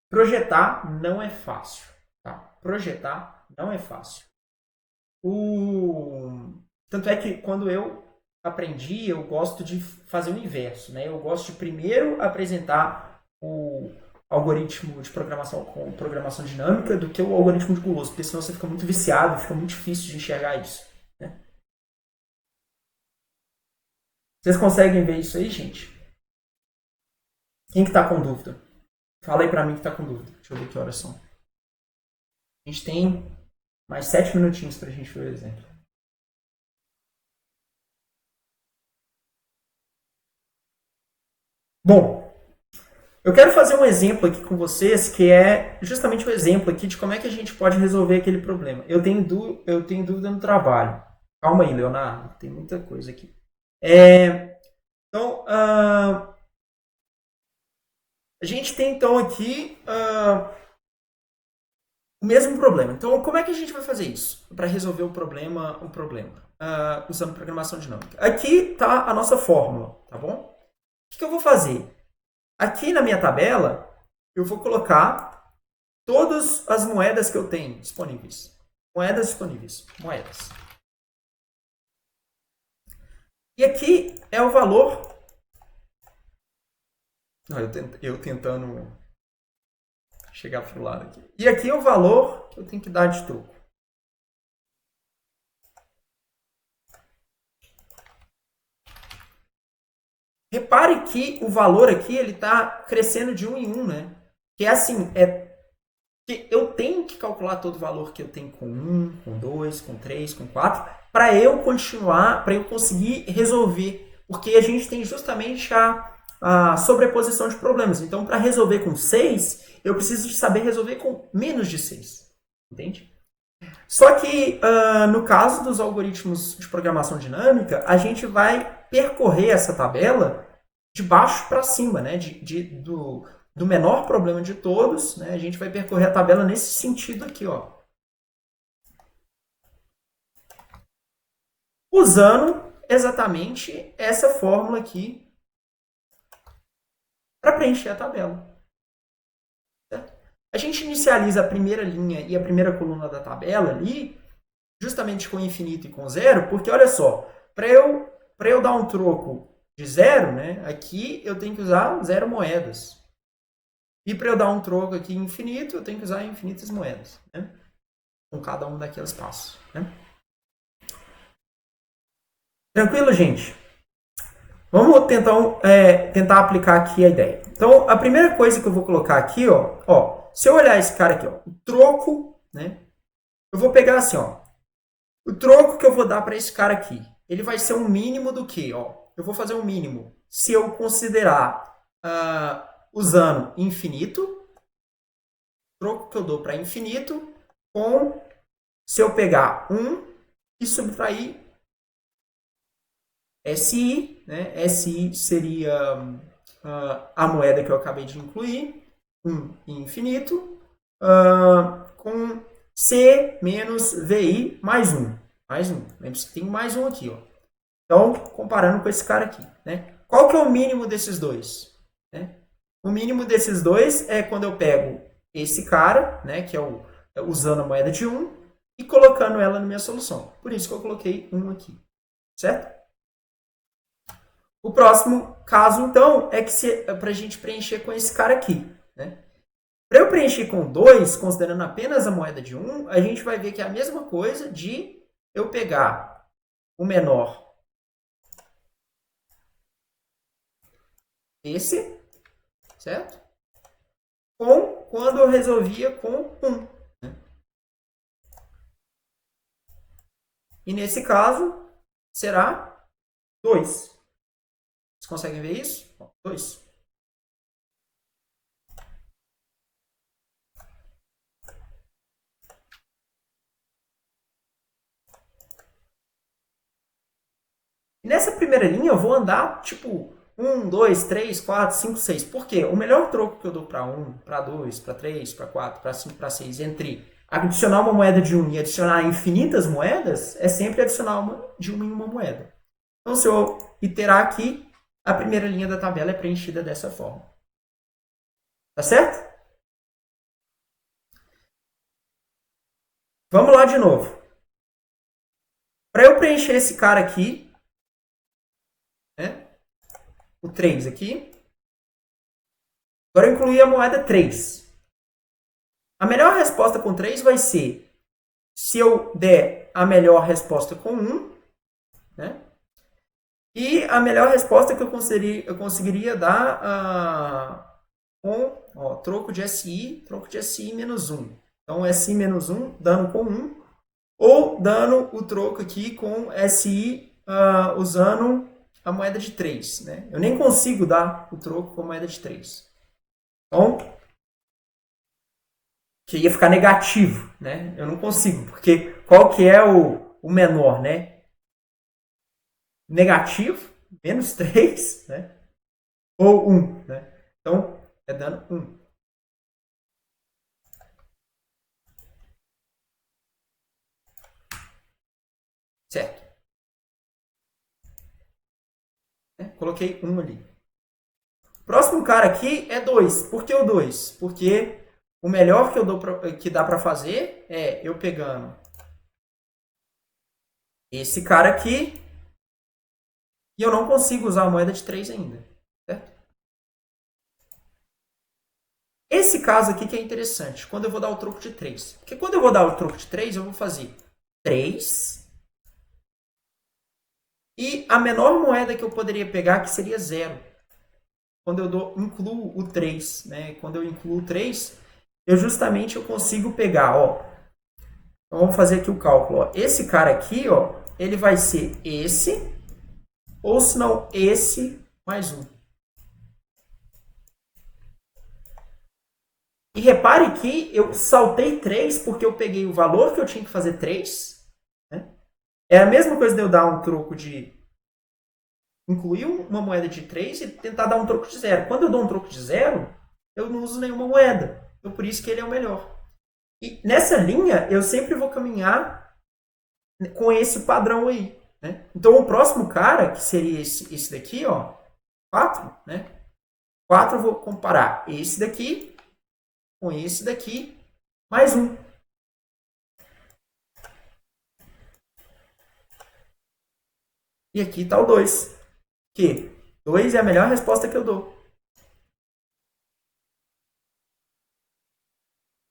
projetar não é fácil. Tá? Projetar não é fácil. Tanto é que quando eu aprendi, eu gosto de fazer o inverso. Né? Eu gosto de primeiro apresentar o algoritmo de programação com programação dinâmica do que o algoritmo de guloso, porque senão você fica muito viciado, fica muito difícil de enxergar isso. Né? Vocês conseguem ver isso aí, gente? Quem que tá com dúvida? Fala aí pra mim que tá com dúvida. Deixa eu ver que horas são. A gente tem mais 7 minutinhos pra gente ver o exemplo. Bom, eu quero fazer um exemplo aqui com vocês que é justamente o exemplo aqui de como é que a gente pode resolver aquele problema. Eu tenho dúvida no trabalho. Calma aí, Leonardo. Tem muita coisa aqui. Então, a gente tem então aqui o mesmo problema. Então, como é que a gente vai fazer isso para resolver o problema usando programação dinâmica? Aqui está a nossa fórmula, tá bom? O que eu vou fazer? Aqui na minha tabela, eu vou colocar todas as moedas que eu tenho disponíveis. Moedas disponíveis. Moedas. E aqui é o valor. Eu tentando chegar para o lado aqui. E aqui é o valor que eu tenho que dar de troco. Repare que o valor aqui ele está crescendo de 1 em 1, né? Que é assim, que eu tenho que calcular todo o valor que eu tenho com 1, com 2, com 3, com 4, para eu continuar, para eu conseguir resolver. Porque a gente tem justamente a sobreposição de problemas. Então, para resolver com 6, eu preciso de saber resolver com menos de 6. Entende? Só que, no caso dos algoritmos de programação dinâmica, a gente vai percorrer essa tabela de baixo para cima, né? Do menor problema de todos, né? A gente vai percorrer a tabela nesse sentido aqui, ó. Usando exatamente essa fórmula aqui para preencher a tabela. Certo? A gente inicializa a primeira linha e a primeira coluna da tabela ali, justamente com infinito e com zero, porque olha só, para eu dar um troco de zero, né, aqui eu tenho que usar 0 moedas. E para eu dar um troco aqui infinito, eu tenho que usar infinitas moedas, né? Com cada um daqueles passos, né? Tranquilo, gente? Vamos tentar aplicar aqui a ideia. Então, a primeira coisa que eu vou colocar aqui, se eu olhar esse cara aqui, ó, o troco, né? Eu vou pegar assim, ó, o troco que eu vou dar para esse cara aqui, ele vai ser um mínimo do quê? Ó, eu vou fazer um mínimo se eu considerar usando infinito, troco que eu dou para infinito, com se eu pegar 1 e subtrair SI, né? SI seria a moeda que eu acabei de incluir, 1 e infinito, com C menos VI mais 1. Mais 1. Lembre-se que tem mais um aqui, ó. Então, comparando com esse cara aqui, né? Qual que é o mínimo desses dois? Né? O mínimo desses dois é quando eu pego esse cara, né, que é usando a moeda de 1, e colocando ela na minha solução. Por isso que eu coloquei 1 aqui, certo? O próximo caso, então, é que para a gente preencher com esse cara aqui, né? Para eu preencher com 2, considerando apenas a moeda de 1, a gente vai ver que é a mesma coisa de eu pegar o menor, esse, certo? Com quando eu resolvia com 1. Né? E nesse caso, será 2. Vocês conseguem ver isso? 2. Nessa primeira linha eu vou andar tipo 1, 2, 3, 4, 5, 6. Por quê? O melhor troco que eu dou para 1, para 2, para 3, para 4, para 5, para 6, entre adicionar uma moeda de 1 e adicionar infinitas moedas, é sempre adicionar uma de 1 em uma moeda. Então, se eu iterar aqui, a primeira linha da tabela é preenchida dessa forma. Tá certo? Vamos lá de novo. Para eu preencher esse cara aqui, né, o 3 aqui, agora eu incluí a moeda 3. A melhor resposta com 3 vai ser se eu der a melhor resposta com 1, né? E a melhor resposta que eu conseguiria dar com troco de SI menos 1. Então, SI menos 1 dando com 1, ou dando o troco aqui com SI usando a moeda de 3. Né? Eu nem consigo dar o troco com a moeda de 3. Então, que ia ficar negativo, né? Eu não consigo, porque qual que é o menor, né? Negativo, menos 3, né? Ou 1, né? Então, é dando 1. Certo. Coloquei 1 ali. Próximo cara aqui é 2. Por que o 2? Porque o melhor que dá para fazer é eu pegando esse cara aqui e eu não consigo usar a moeda de 3 ainda. Certo? Esse caso aqui que é interessante, quando eu vou dar o troco de 3. Porque quando eu vou dar o troco de 3, eu vou fazer 3 e a menor moeda que eu poderia pegar, que seria 0. Quando eu incluo o 3, né? Quando eu incluo o 3, eu consigo pegar, ó. Então vamos fazer aqui o cálculo, ó. Esse cara aqui, ó, ele vai ser esse, ou se não esse mais 1. E repare que eu saltei 3 porque eu peguei o valor que eu tinha que fazer 3. Né? É a mesma coisa de eu dar um troco de incluir uma moeda de 3 e tentar dar um troco de 0. Quando eu dou um troco de 0, eu não uso nenhuma moeda. Então por isso que ele é o melhor. E nessa linha, eu sempre vou caminhar com esse padrão aí. Né? Então o próximo cara, que seria esse daqui, ó, 4, né? 4 eu vou comparar esse daqui com esse daqui, mais 1. E aqui está o 2. Que 2 é a melhor resposta que eu dou.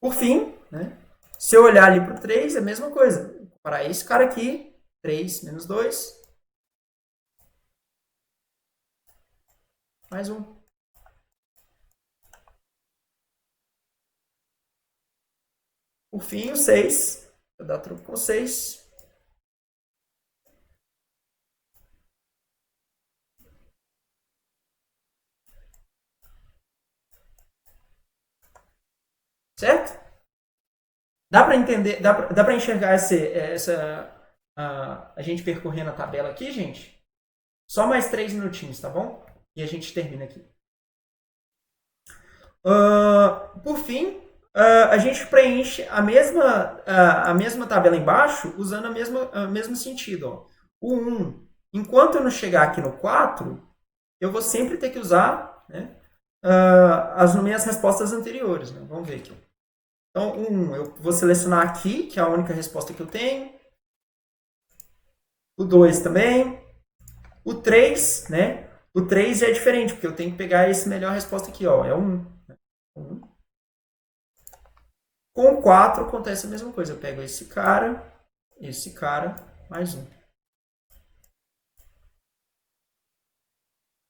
Por fim, né, se eu olhar ali para o 3, é a mesma coisa. Vou comparar esse cara aqui, 3 menos 2, mais 1. Por fim, o 6. Vou dar troco com o 6. Certo? Dá para entender, dá para enxergar a gente percorrendo a tabela aqui, gente? Só mais 3 minutinhos, tá bom? E a gente termina aqui. Por fim, a gente preenche a mesma tabela embaixo usando o mesmo sentido. Ó. O 1, enquanto eu não chegar aqui no 4, eu vou sempre ter que usar, né, as minhas respostas anteriores. Né? Vamos ver aqui. Então, o 1 eu vou selecionar aqui, que é a única resposta que eu tenho. O 2 também. O 3, né? O 3 já é diferente, porque eu tenho que pegar essa melhor resposta aqui, ó. É o 1. Com o 4 acontece a mesma coisa. Eu pego esse cara, mais 1.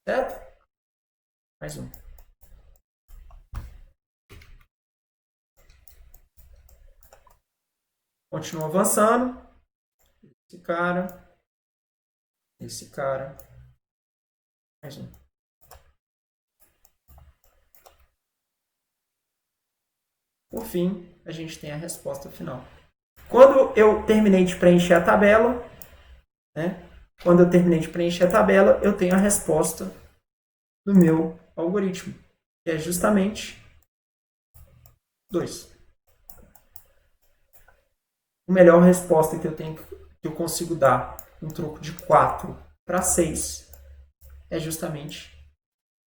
Certo? Mais 1. Continuo avançando. Esse cara, mais 1. Por fim, a gente tem a resposta final. Quando eu terminei de preencher a tabela, né? Quando eu terminei de preencher a tabela, eu tenho a resposta do meu algoritmo, que é justamente 2. A melhor resposta que eu consigo dar um troco de 4 para 6 é justamente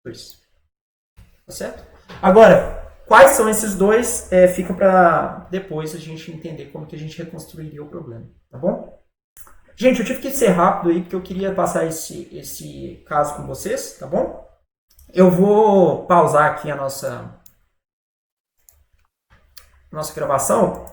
2. Tá certo? Agora, quais são esses dois? Fica para depois a gente entender como que a gente reconstruiria o problema. Tá bom? Gente, eu tive que ser rápido aí, porque eu queria passar esse caso com vocês, tá bom? Eu vou pausar aqui a nossa gravação